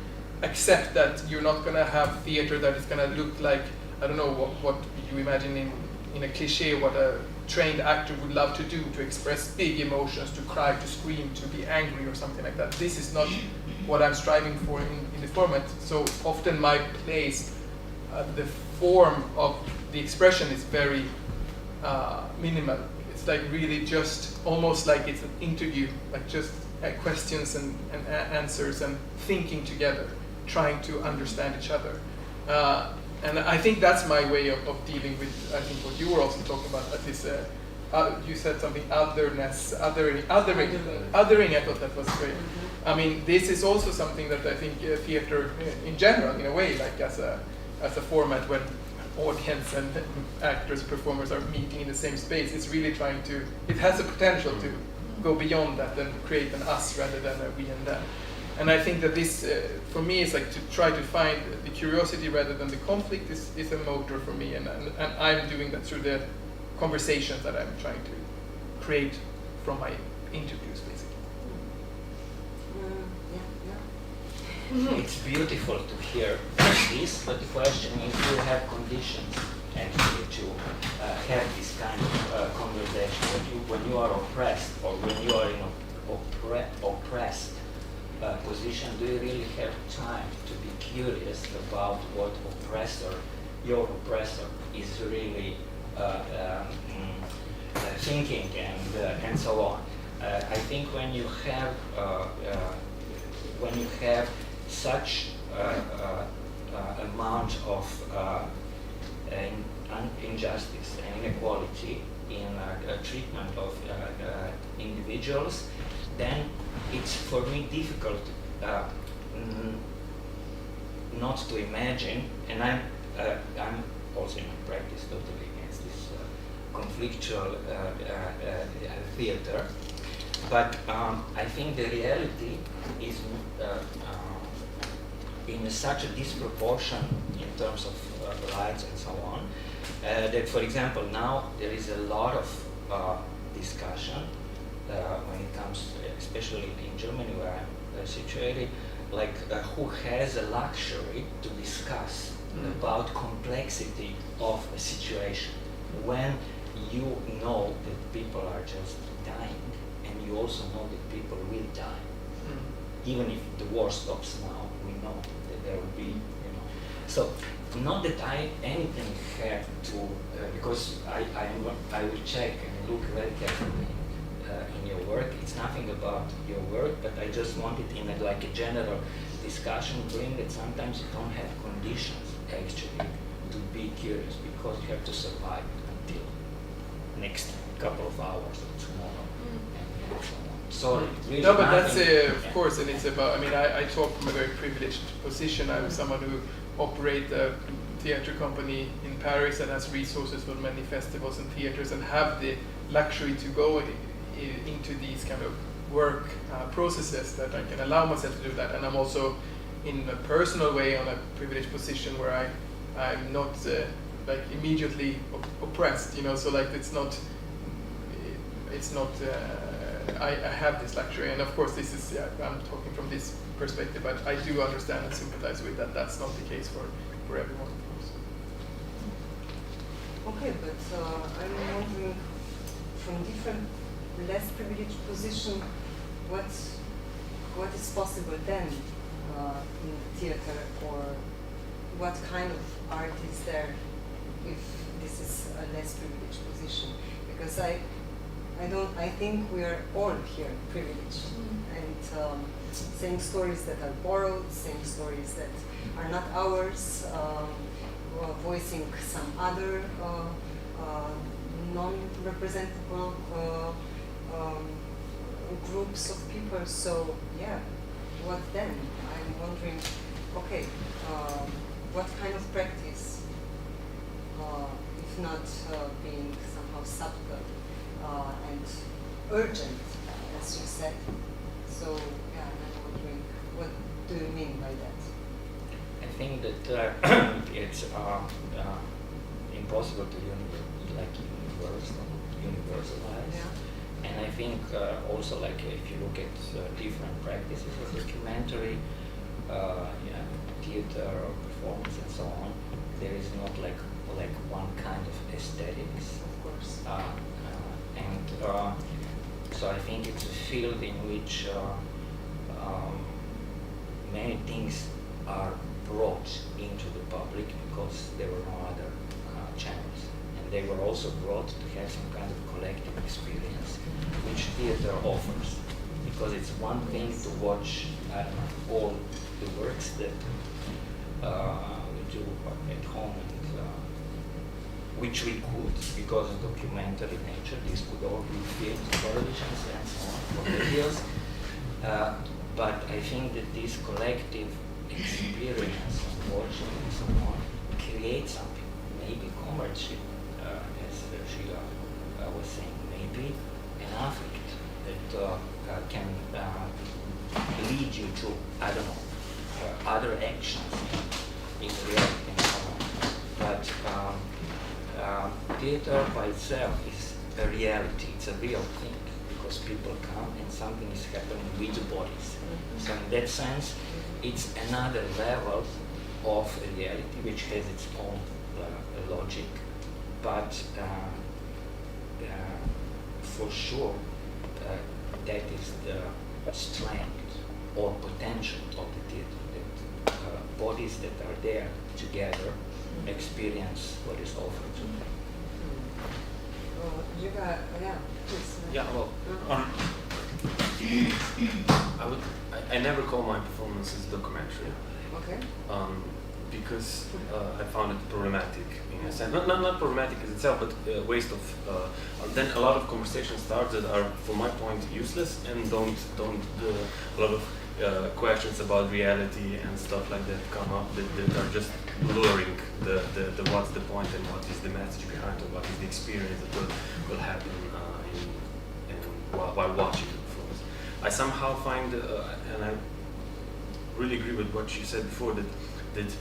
accept that you're not going to have theater that is going to look like, I don't know, what you imagine in a cliche, what a trained actor would love to do, to express big emotions, to cry, to scream, to be angry or something like that. This is not what I'm striving for in the format. So often my plays, the form of the expression is very minimal. It's like really just almost like it's an interview, like just questions and answers and thinking together, trying to understand each other. And I think that's my way of dealing with, I think, what you were also talking about, that is, you said something, otherness, othering. I thought that was great. I mean, this is also something that I think theater in general, in a way, like as a format when audience and actors, performers are meeting in the same space, it's really trying to, it has a potential to go beyond that and create an us rather than a we and them. And I think that this, for me, is like to try to find the curiosity rather than the conflict is a motor for me, and I'm doing that through the conversations that I'm trying to create from my interviews, basically. It's beautiful to hear this, but the question is, do you have conditions actually to have this kind of conversation when you are oppressed, or when you are in an oppressed position? Do you really have time to be curious about what your oppressor is really thinking and so on? I think when you have such amount of injustice and inequality in treatment of individuals, then it's for me difficult not to imagine, and I'm also in my practice totally against this conflictual theater, but I think the reality is in such a disproportion in terms of rights and so on, that, for example, now there is a lot of discussion when it comes, especially in Germany where I'm situated, like who has a luxury to discuss about complexity of a situation when you know that people are just dying, and you also know that people will die. Even if the war stops now, we know that there will be, So, not that I anything have to, because I will check and look very carefully in your work. It's nothing about your work, but I just want it in a general discussion, bring that sometimes you don't have conditions actually to be curious, because you have to survive until next couple of hours or tomorrow and so on. Sorry, really. No, but that's of course, and it's about, I talk from a very privileged position. I'm someone who operates a theater company in Paris and has resources for many festivals and theaters, and have the luxury to go into these kind of work processes that I can allow myself to do that. And I'm also in a personal way on a privileged position where I'm not immediately oppressed, so like it's not I have this luxury, and of course this is, I'm talking from this perspective, but I do understand and sympathize with that. That's not the case for everyone, of course. Okay, but I'm wondering, from different less privileged position, what is possible then in theater, or what kind of art is there if this is a less privileged position? Because I think we are all here privileged, and saying stories that are borrowed, saying stories that are not ours, voicing some other non-representable groups of people. So yeah, what then? I'm wondering, okay, what kind of practice, if not being somehow subtle and urgent, as you said. So yeah, I'm wondering, what do you mean by that? I think that it's impossible to universalize. Yeah. And I think also, like, if you look at different practices of documentary, theater or performance and so on, there is not like one kind of aesthetics. Of course. So I think it's a field in which many things are brought into the public because there were no other channels. And they were also brought to have some kind of collective experience, which theater offers. Because it's one thing to watch all the works that we do at home, and which we could, because of documentary nature, these could all be films, televisions, and so on, or videos. But I think that this collective experience of watching and so on creates something, maybe comradeship, as Sheila was saying, maybe an affect that can lead you to, I don't know, other actions in reality and so on. But theater by itself is a reality, it's a real thing, because people come and something is happening with the bodies. So in that sense, it's another level of reality which has its own logic, but for sure that is the strength or potential of the theater, that bodies that are there together experience what is offered to them. You got, yeah, please. Yeah, well, I never call my performances documentary. Okay. Because I found it problematic in a sense. Not problematic as itself, but a waste of. Then a lot of conversations start that are, from my point, useless and don't a lot of questions about reality and stuff like that come up that are just blurring the what's the point and what is the message behind it, what is the experience that will happen while watching the performance. I somehow find, and I really agree with what you said before, that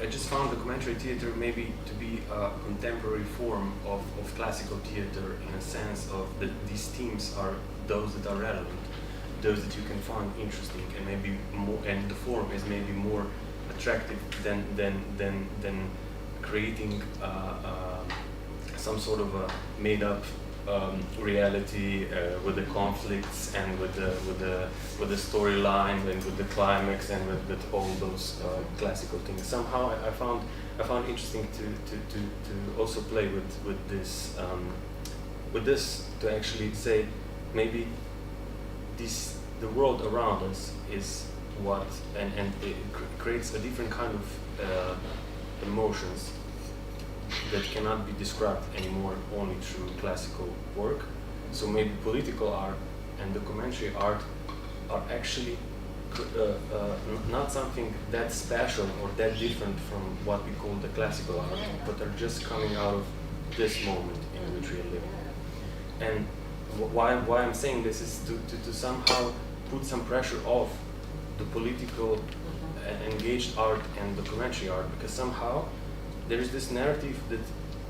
I just found documentary theater maybe to be a contemporary form of classical theater, in a sense of that these themes are those that are relevant, those that you can find interesting, and maybe more, and the form is maybe more attractive than creating some sort of a made-up reality with the conflicts and with the storyline and with the climax and with all those classical things. Somehow I found interesting to also play with this to actually say maybe the world around us is what and it creates a different kind of emotions that cannot be described anymore only through classical work. So maybe political art and documentary art are actually not something that special or that different from what we call the classical art, but are just coming out of this moment in which we are living. And why I'm saying this is to somehow put some pressure off the political engaged art and documentary art, because somehow there is this narrative that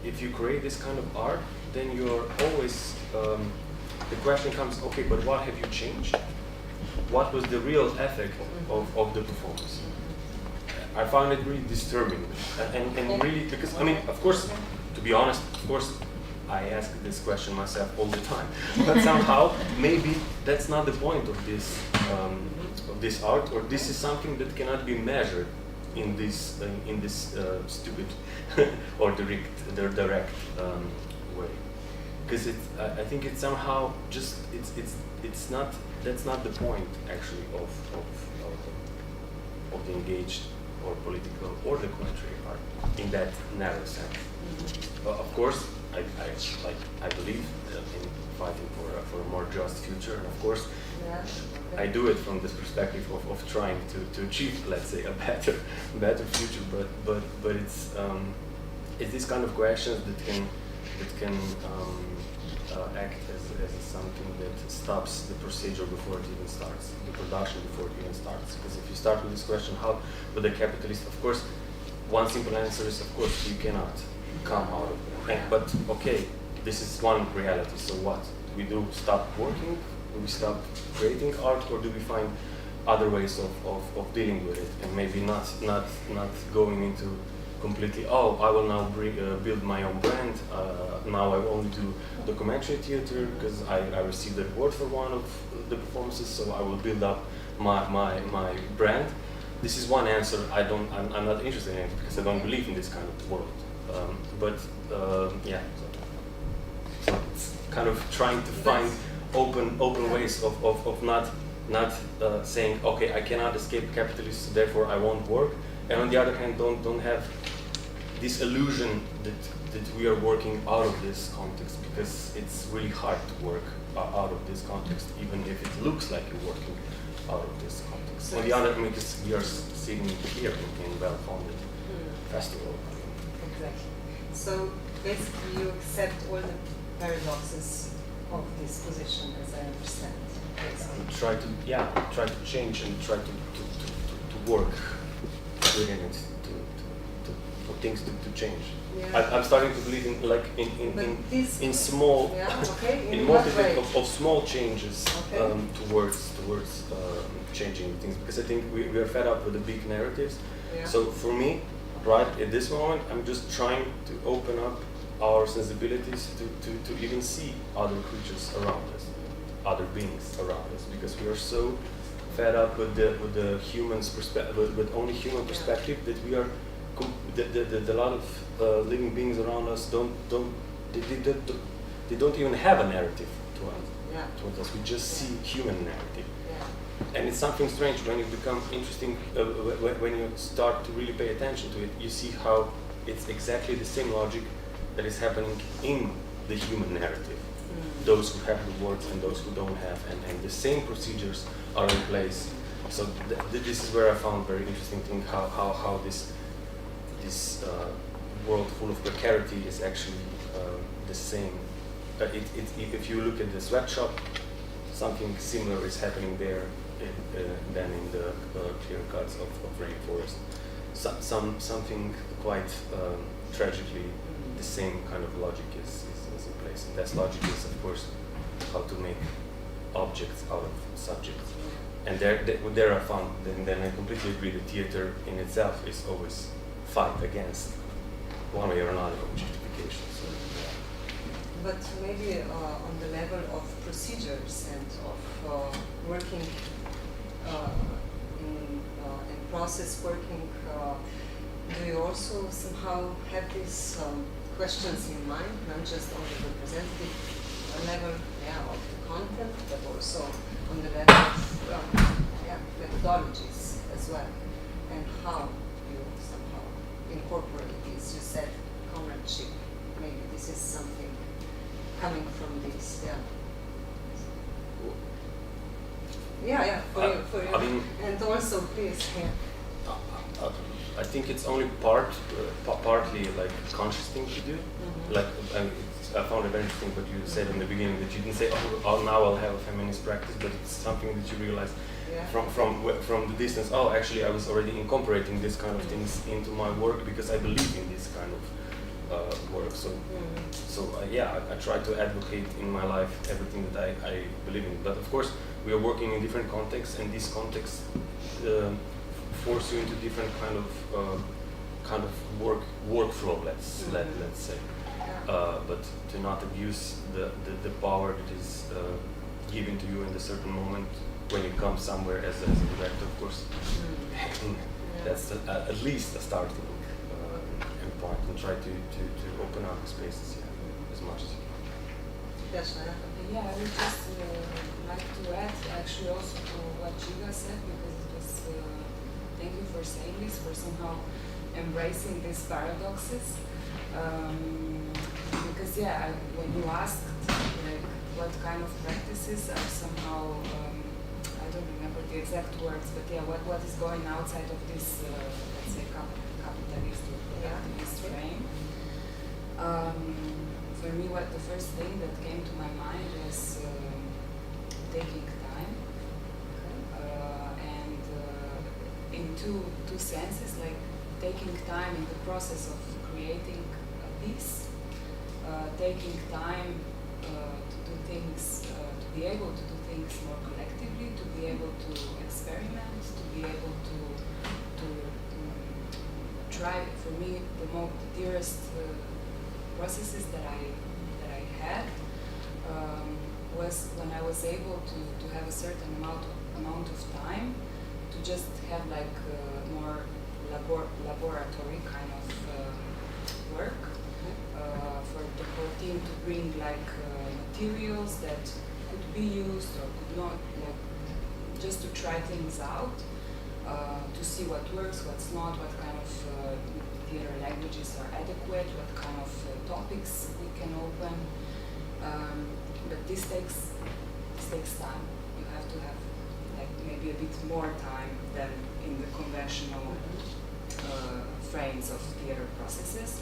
if you create this kind of art, then you're always, the question comes, okay, but what have you changed? What was the real effect of the performance? I found it really disturbing, and really, because, I mean, of course, to be honest, of course, I ask this question myself all the time, but somehow, maybe that's not the point of this art, or this is something that cannot be measured in this stupid or direct way, because I think it's somehow just it's not, that's not the point actually of the engaged or political or documentary art in that narrow sense. Of course, I believe in fighting for a more just future, and of course, I do it from this perspective of trying to achieve, let's say, a better future. But it's this kind of questions that can act as something that stops the procedure before it even starts, the production before it even starts. Because if you start with this question, how would the capitalist? Of course, one simple answer is, of course, you cannot come out of it. But okay, this is one reality. So what? We do stop working? Do we stop creating art, or do we find other ways of dealing with it, and maybe not going into completely, oh, I will now build my own brand, now I only do documentary theater because I received a reward for one of the performances, so I will build up my brand. This is one answer. I'm not interested in it because I don't believe in this kind of world. Yeah, so it's kind of trying to find open ways of not saying, okay, I cannot escape capitalism, therefore I won't work, and on the other hand, don't have this illusion that we are working out of this context, because it's really hard to work out of this context, even if it looks like you're working out of this context. On the other hand, because we are sitting here in well-founded festival. Exactly. So basically, you accept all the paradoxes of this position, as I understand. And try to change and try to work within it for things to change. Yeah. I'm starting to believe in small, in multitude of small changes towards changing things, because I think we are fed up with the big narratives. Yeah. So for me, right at this moment, I'm just trying to open up our sensibilities to even see other creatures around us, other beings around us, because we are so fed up with the human's perspective, with only human perspective, that we are a lot of living beings around us don't even have a narrative towards us. We just see human narrative. And it's something strange when you become interesting, when you start to really pay attention to it, you see how it's exactly the same logic that is happening in the human narrative. Those who have the words and those who don't have, and the same procedures are in place. So this is where I found very interesting thing, how this world full of precarity is actually the same. If you look at the sweatshop, something similar is happening there than in the clear cuts of rainforest. Something quite tragically, the same kind of logic is in place. And that logic is, of course, how to make objects out of subjects. And there I found, then I completely agree, the theater in itself is always fight against one way or another objectification. So, But maybe on the level of procedures and of working in process working, do you also somehow have these questions in mind, not just on the representative level of the content, but also on the level of methodologies as well, and how you somehow incorporate this? You said comradeship. Maybe this is something coming from this. For you. I mean, and also, please. I think it's only partly like a conscious thing to do. Like I found it very interesting what you said in the beginning, that you didn't say, oh now I'll have a feminist practice, but it's something that you realize from the distance. Oh, actually, I was already incorporating this kind of things into my work because I believe in this kind of work. So I try to advocate in my life everything that I believe in. But of course, we are working in different contexts, and these contexts force you into different kind of workflow. Let's say, but to not abuse the power that is given to you in a certain moment when you come somewhere as a director, of course. That's at least a starting point, and try to open up the spaces as much as you can. Yeah, I would just like to add actually also to what Giga said, because it was, thank you for saying this, for somehow embracing these paradoxes. Because when you asked like what kind of practices are somehow, I don't remember the exact words, but what is going outside of this, let's say, capitalist or productivist frame. For me, the first thing that came to my mind was taking time, and in two senses, like taking time in the process of creating a piece, taking time to do things, to be able to do things more collectively, to be able to experiment, to be able to try. For me, the dearest processes that I had was when I was able to have a certain amount of time to just have like more laboratory kind of work for the whole team to bring like materials that could be used or could not, like just to try things out, to see what works, what's not, what kind of theater languages are adequate, what kind of topics we can open. But this takes time. You have to have like maybe a bit more time than in the conventional frames of theater processes.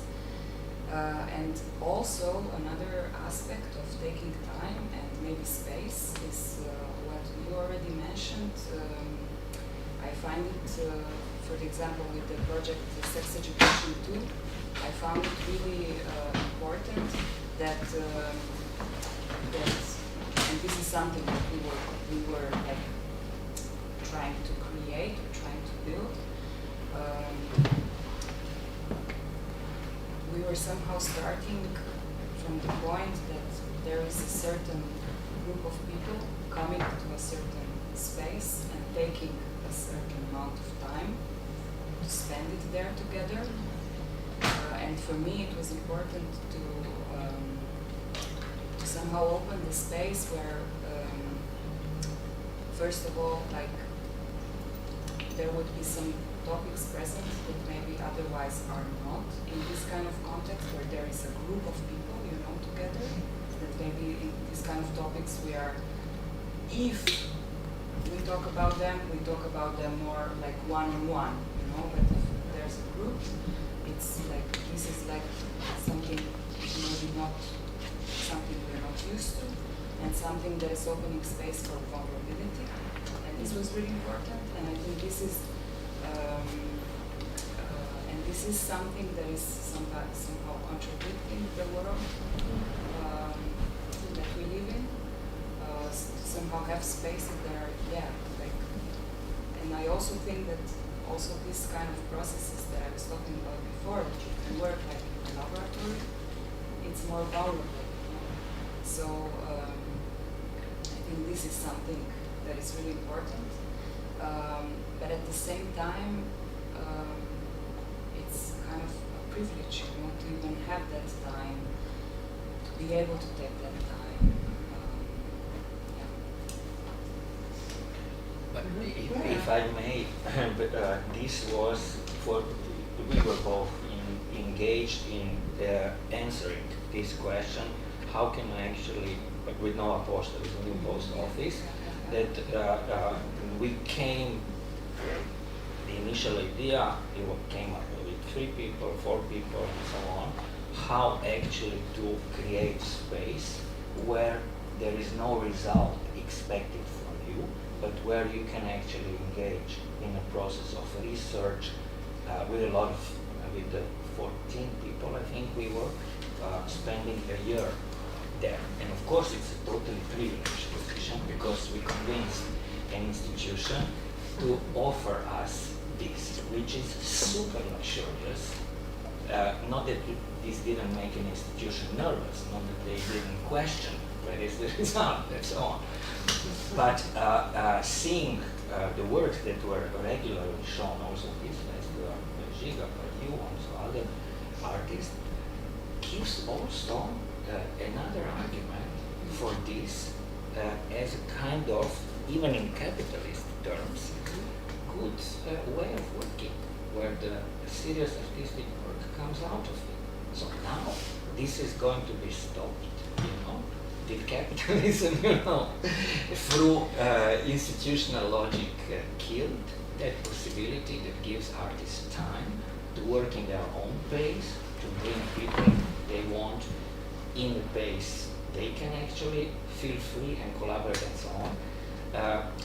And also another aspect of taking time and maybe space is what you already mentioned. I find it, for example, with the project Sex Education 2, I found it really important that and this is something that we were like trying to create or trying to build. We were somehow starting from the point that there is a certain group of people coming to a certain space and taking a certain amount of time to spend it there together. And for me, it was important to somehow open the space where, first of all, like there would be some topics present that maybe otherwise are not in this kind of context where there is a group of people, you know, together. That maybe in these kind of topics we are, if we talk about them more like one-on-one, you know. But if there's a group, it's like this is like something maybe not something we're not used to, and something that is opening space for vulnerability. And this was really important, and I think this is something that is somehow contradicting the world that we live in. To somehow have spaces that are, like, and I also think that also this kind of processes that I was talking about before, that you can work like in a laboratory, it's more vulnerable. So I think this is something that is really important. But at the same time, it's kind of a privilege, you know, to even have that time, to be able to take that time. But if I may, this was for we were both engaged in answering this question. How can I actually, like with Nova Pošta, with the new post office, that we came, the initial idea, it came up with 3 people, 4 people, and so on, how actually to create space where there is no result expected from you, but where you can actually engage in a process of research with a lot of, with the 14 people, I think we were, spending a year there. And of course it's a totally privileged position because we convinced an institution to offer us this, which is super luxurious. Not that this didn't make an institution nervous, not that they didn't question where is the result and so on. But seeing the works that were regularly shown also this festival, Žiga, by you, also other artists, gives also another argument for this as a kind of, even in capitalist terms, good way of working, where the serious artistic work comes out of it. So now this is going to be stopped, you know. Did capitalism, you know, through institutional logic killed that possibility that gives artists time to work in their own pace, to bring people they want in the pace they can actually feel free and collaborate and so on.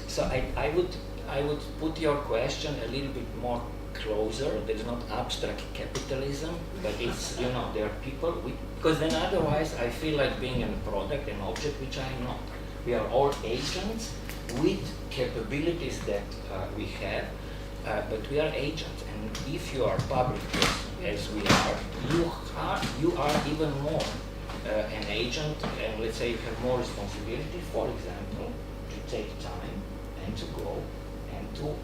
So I would put your question a little bit more closer. There's not abstract capitalism, but it's, you know, there are people, because then otherwise I feel like being a product, an object, which I am not. We are all agents with capabilities that we have, but we are agents. And if you are a public person, as we are, you are even more an agent, and let's say you have more responsibility, for example, to take time and to go and to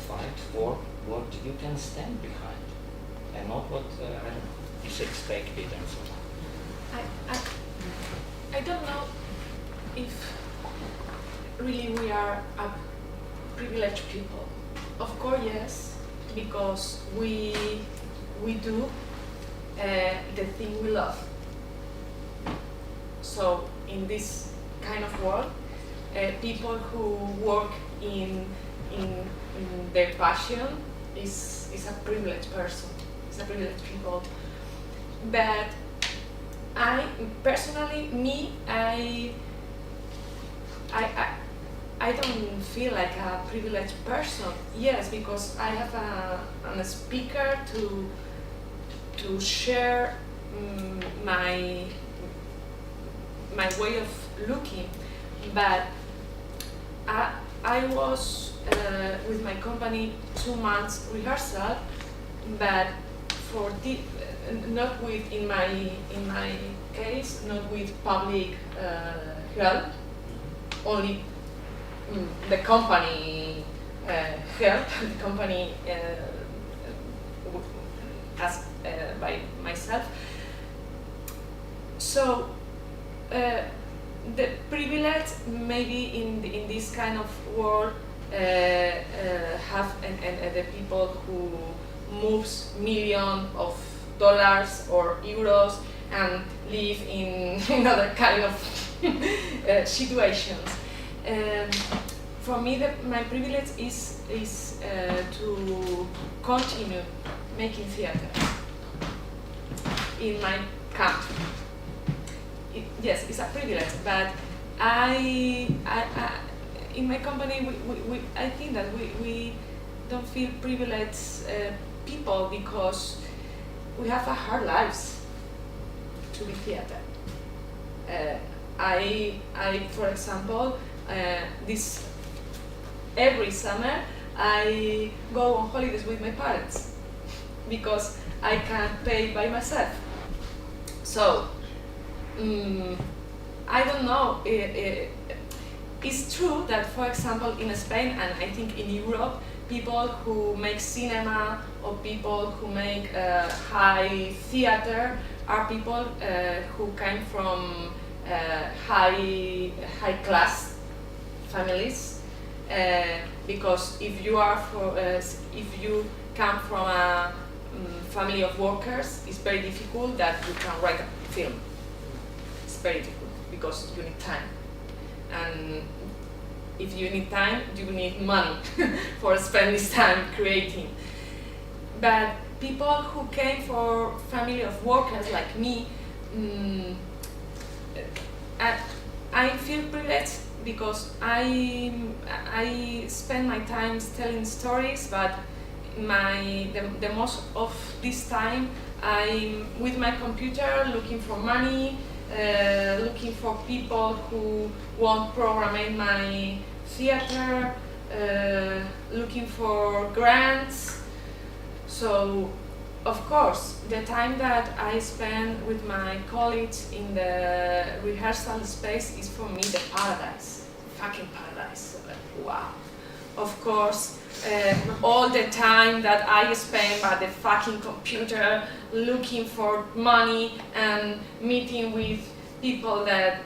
fight for what you can stand behind, and not what I don't know, is expected and so on. I don't know if really we are a privileged people. Of course, yes, because we do the thing we love. So in this kind of world, people who work in their passion is a privileged person. It's a privileged people. But I personally, I don't feel like a privileged person. Yes, because I have a speaker to share my way of looking. But I was with my company 2 months rehearsal, but for not with in my case, not with public help, only the company help, the company asked by myself. So the privilege maybe in this kind of world have and the people who moves millions of dollars or euros and live in another kind of situations. For me, my privilege is to continue making theater in my country. Yes, it's a privilege, but in my company, I think that we don't feel privileged people because we have a hard lives to be theater. For example, every summer I go on holidays with my parents because I can't pay by myself. So I don't know. It's true that, for example, in Spain and I think in Europe, people who make cinema or people who make high theater are people who came from high class families. Because if you come from a family of workers, it's very difficult that you can write a film. It's very difficult because you need time, and if you need time, you need money for spend this time creating. But people who came from family of workers like me, I feel privileged because I spend my time telling stories, but the most of this time I'm with my computer looking for money, looking for people who want program my theater, looking for grants. So of course the time that I spend with my colleagues in the rehearsal space is for me the paradise, fucking paradise. Wow. Of course, all the time that I spend at the fucking computer looking for money and meeting with people that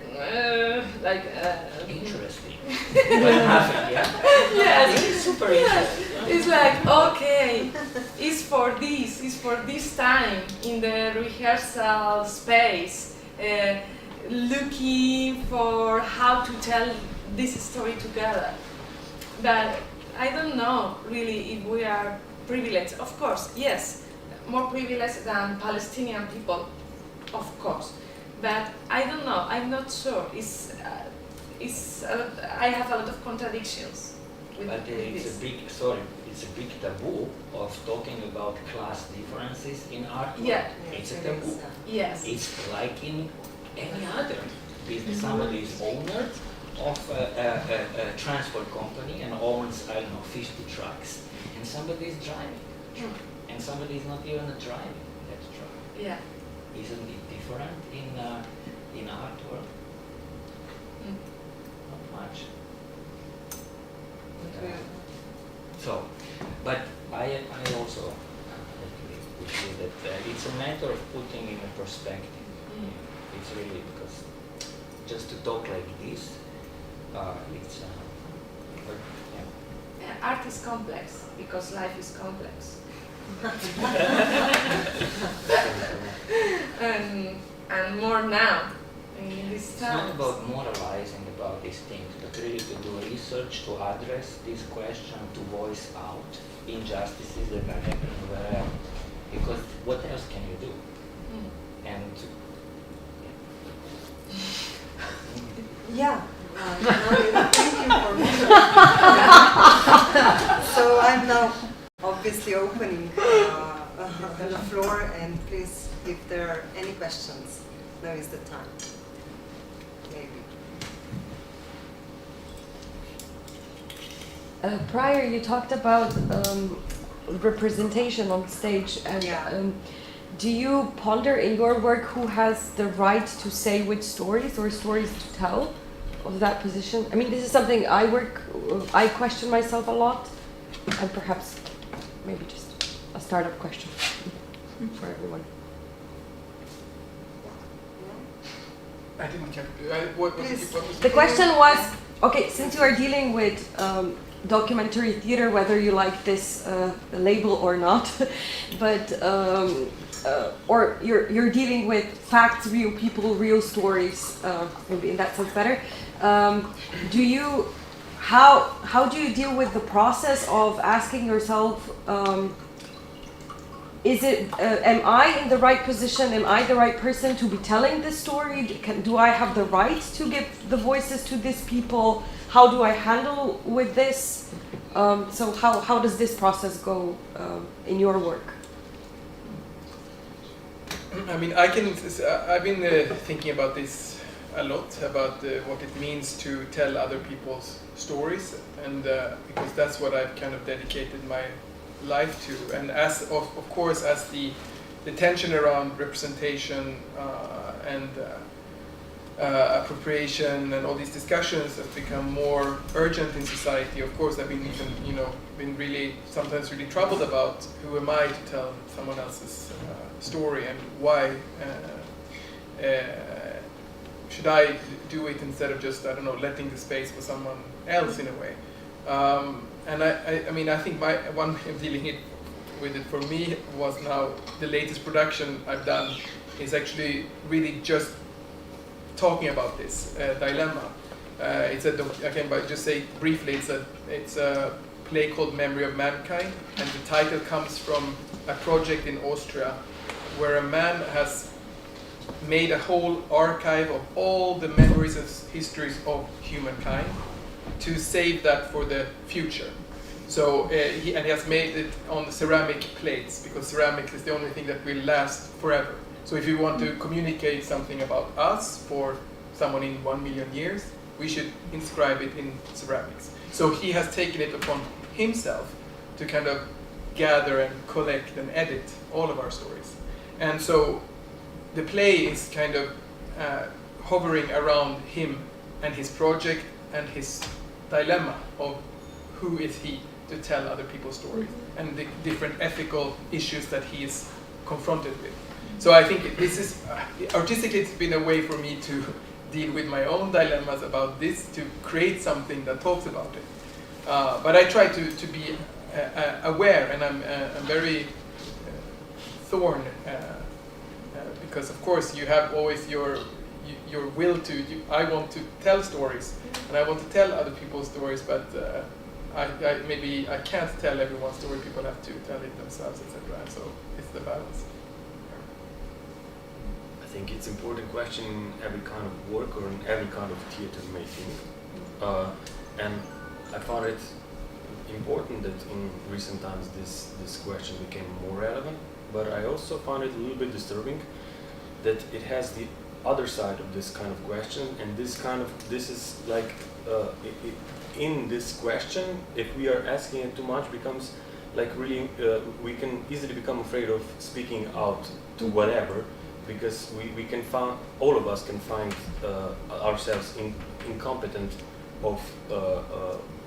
interesting. What happened? Yeah. Yes. It's super interesting. It's like, okay, it's for this time in the rehearsal space, looking for how to tell this story together. But I don't know really if we are privileged. Of course, yes, more privileged than Palestinian people, of course. But I don't know. I'm not sure. I have a lot of contradictions. But it's a big taboo of talking about class differences in art. Yeah. It's a taboo. Yes. It's like in any other business. Somebody is owner, of a transport company and owns, I don't know, 50 trucks, and somebody is driving the truck, and somebody is not even driving that truck. Yeah. Isn't it different in art world? Not much. So, but I also agree with you that it's a matter of putting in a perspective. It's really because just to talk like this, it's Yeah, art is complex because life is complex. and more now in this It's time. not about moralizing about these things, but really to do research, to address this question, to voice out injustices that are happening wherever. Because what else can you do? And Yeah. Thank you for me. So I'm now obviously opening the floor, and please, if there are any questions, now is the time. Maybe. Prior, you talked about representation on stage, and do you ponder in your work who has the right to say which stories or stories to tell of that position? I mean, this is something I question myself a lot, and perhaps maybe just a startup question for everyone. I didn't catch. What was The question was, okay, since you are dealing with documentary theater, whether you like this label or not, but or you're dealing with facts, real people, real stories, maybe in that sense better. How do you deal with the process of asking yourself, is it, am I in the right position? Am I the right person to be telling this story? Do I have the right to give the voices to these people? How do I handle with this? So how does this process go in your work? I mean, I've been thinking about this a lot, about what it means to tell other people's stories, and because that's what I've kind of dedicated my life to. And as of course, as the tension around representation and appropriation and all these discussions have become more urgent in society, of course I've been even, been really sometimes really troubled about who am I to tell someone else's story, and why should I do it instead of just, I don't know, letting the space for someone else in a way. And I mean, I think one way of dealing with it for me was now the latest production I've done is actually really just talking about this dilemma. It's I can just say briefly, it's a play called Memory of Mankind, and the title comes from a project in Austria where a man has made a whole archive of all the memories and histories of humankind to save that for the future. So he has made it on ceramic plates, because ceramic is the only thing that will last forever. So if you want to communicate something about us for someone in 1 million years, we should inscribe it in ceramics. So he has taken it upon himself to kind of gather and collect and edit all of our stories. And so the play is kind of hovering around him and his project and his dilemma of who is he to tell other people's stories, and the different ethical issues that he is confronted with. So I think this is, artistically it's been a way for me to deal with my own dilemmas about this, to create something that talks about it. But I try to be aware, and I'm very thorn, because of course you have always your will to, I want to tell stories, and I want to tell other people's stories, but maybe I can't tell everyone's story, people have to tell it themselves, etc. So it's the balance. I think it's an important question in every kind of work or in every kind of theater making. And I found it important that in recent times this question became more relevant, but I also found it a little bit disturbing that it has the other side of this kind of question, and this is like in this question, if we are asking it too much, becomes like really we can easily become afraid of speaking out to whatever, because we can find, all of us can find ourselves incompetent of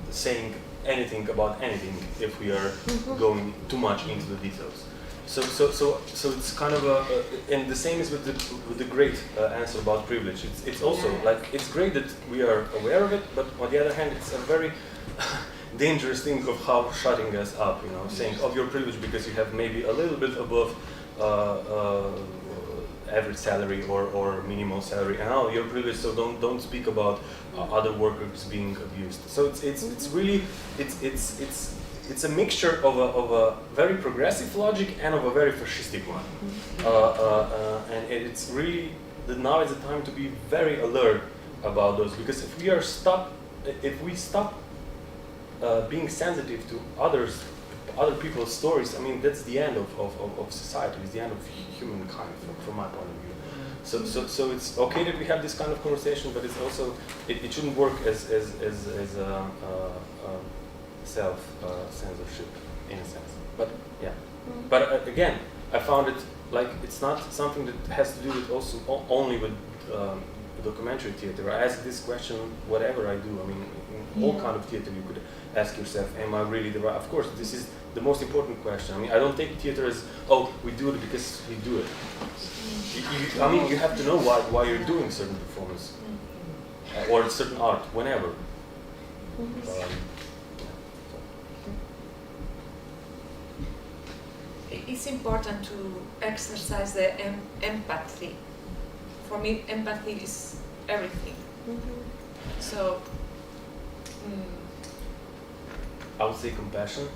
saying anything about anything if we are going too much into the details. So it's kind of and the same is with the great answer about privilege. It's also like, it's great that we are aware of it, but on the other hand, it's a very dangerous thing of how shutting us up, you know, saying, oh, you're privileged because you have maybe a little bit above average salary or minimal salary, and oh, you're privileged, so don't speak about other workers being abused. So it's really it's a mixture of a very progressive logic and of a very fascistic one, and it's really now is the time to be very alert about those, because if we stop being sensitive to other people's stories, I mean, that's the end of society. It's the end of humankind from my point of view. So it's okay that we have this kind of conversation, but it's also it shouldn't work as self censorship in a sense. But yeah, but again, I found it like it's not something that has to do with also only with documentary theater. I ask this question whatever I do. I mean, in all kind of theater, you could ask yourself, am I really the right? Of course, this is the most important question. I mean, I don't take theater as, oh, we do it because we do it. I mean, you have to know why you're doing certain performance or certain art, whenever. It's important to exercise the empathy. For me, empathy is everything. So, I would say compassion,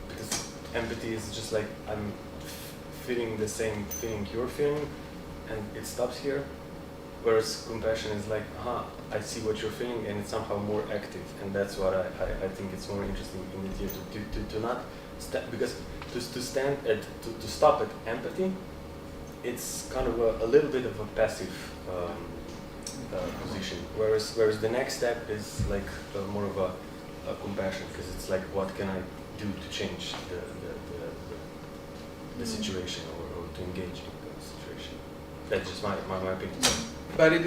because empathy is just like I'm feeling the same feeling you're feeling, and it stops here. Whereas compassion is like, I see what you're feeling, and it's somehow more active, and that's what I think it's more interesting in the theater to not because to stop at empathy, it's kind of a little bit of a passive position. Whereas the next step is like more of a compassion, because it's like, what can I do to change the situation or to engage in the situation? That's just my opinion. But it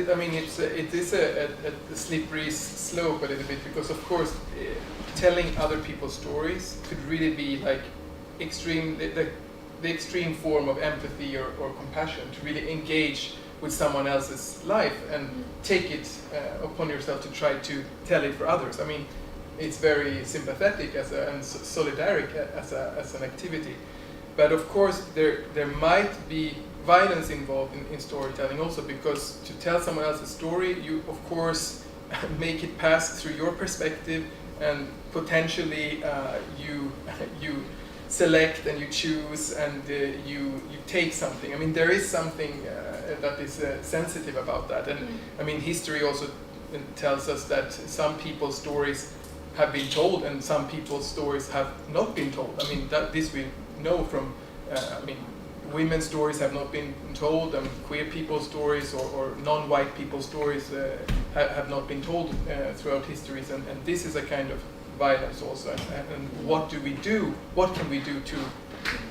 is a slippery slope a little bit, because of course telling other people's stories could really be like the extreme form of empathy or compassion, to really engage with someone else's life and take it upon yourself to try to tell it for others. I mean, it's very sympathetic and solidaric as an activity, but of course there might be violence involved in storytelling also, because to tell someone else's story, you of course make it pass through your perspective, and potentially you select and you choose and you take something. I mean, there is something that is sensitive about that, and I mean, history also tells us that some people's stories have been told and some people's stories have not been told. I mean, this we know from, women's stories have not been told, and queer people's stories or non-white people's stories have not been told throughout histories, and this is a kind of violence also. And what do we do? What can we do to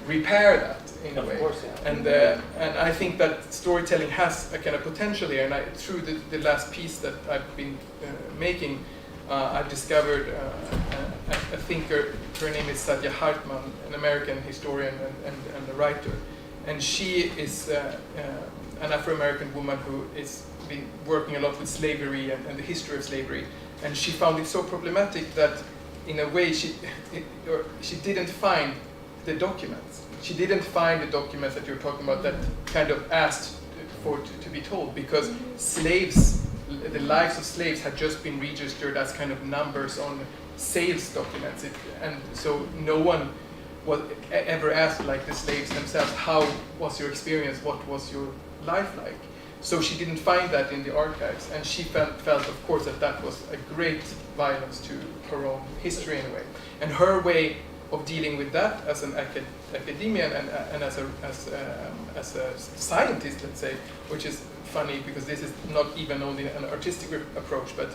repair that in a way? Of course, yeah. And I think that storytelling has a kind of potential here. And through the last piece that I've been making, I've discovered a thinker. Her name is Satya Hartman, an American historian and a writer. And she is an Afro-American woman who has been working a lot with slavery and the history of slavery. And she found it so problematic that, in a way, she didn't find the documents. She didn't find the documents that you're talking about that kind of asked for to be told, because slaves, the lives of slaves had just been registered as kind of numbers on sales documents. And so no one was ever asked, like the slaves themselves, how was your experience, what was your life like? So she didn't find that in the archives, and she felt of course, that was a great violence to her own history in a way. And her way of dealing with that as an academician and as a scientist, let's say, which is funny, because this is not even only an artistic approach, but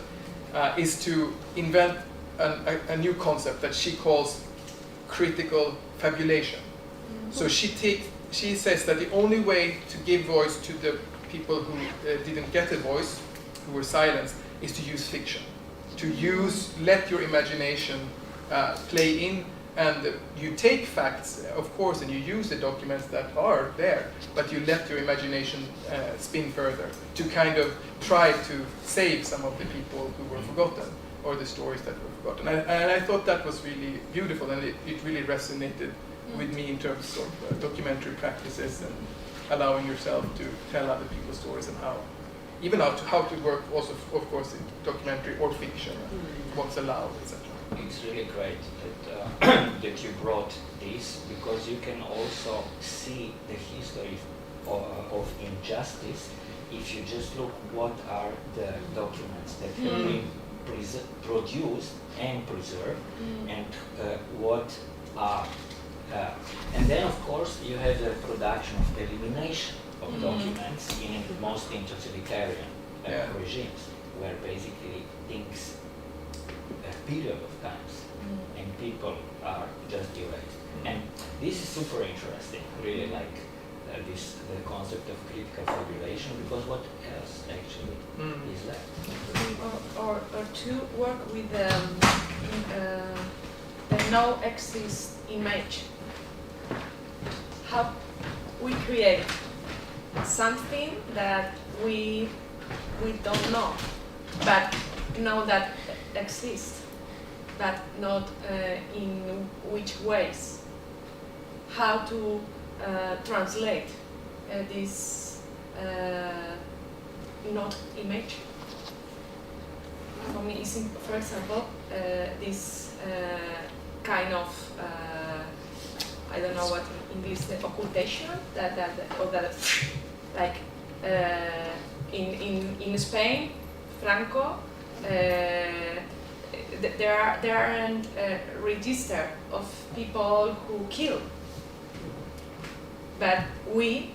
is to invent a new concept that she calls critical fabulation. So she says that the only way to give voice to the people who didn't get a voice, who were silenced, is to use fiction. To let your imagination play in, and you take facts, of course, and you use the documents that are there, but you let your imagination spin further to kind of try to save some of the people who were forgotten, or the stories that were forgotten. And I thought that was really beautiful, and it really resonated with me in terms of documentary practices and allowing yourself to tell other people's stories, and how to work also, of course, in documentary or fiction, what's allowed, etc. It's really great that, that you brought this, because you can also see the history of injustice if you just look what are the documents that have been produced and preserved, and what are and then, of course, you have the production of elimination of documents in most totalitarian regimes, where basically things, a period of times, and people are just erased. And this is super interesting, really, like the concept of critical fabulation, because what else actually is left? Or to work with the no exist image. How we create something that we don't know, but know that exists, but not in which ways. How to translate this not image. For me, it's for example this kind of I don't know what in English the occultation that like in Spain, Franco, there are a register of people who killed, but we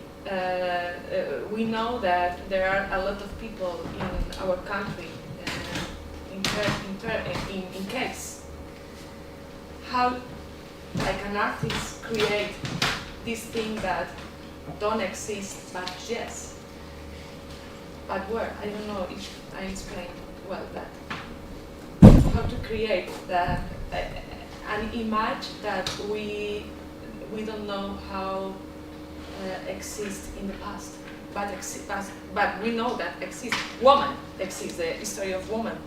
know that there are a lot of people in our country in case. How, like an artist, create this thing that don't exist, but yes. But where? I don't know if I explain well that. How to create that an image that we don't know how exists in the past, but we know that exists. Woman exists. The history of woman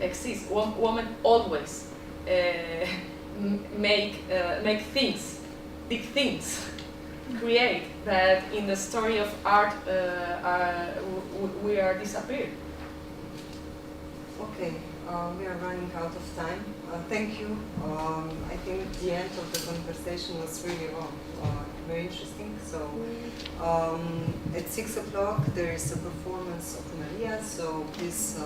exists. Woman always make things, big things, create. But in the story of art, we are disappeared. Okay, we are running out of time. Thank you. I think the end of the conversation was really very interesting. So at 6 o'clock there is a performance of Maria. So please.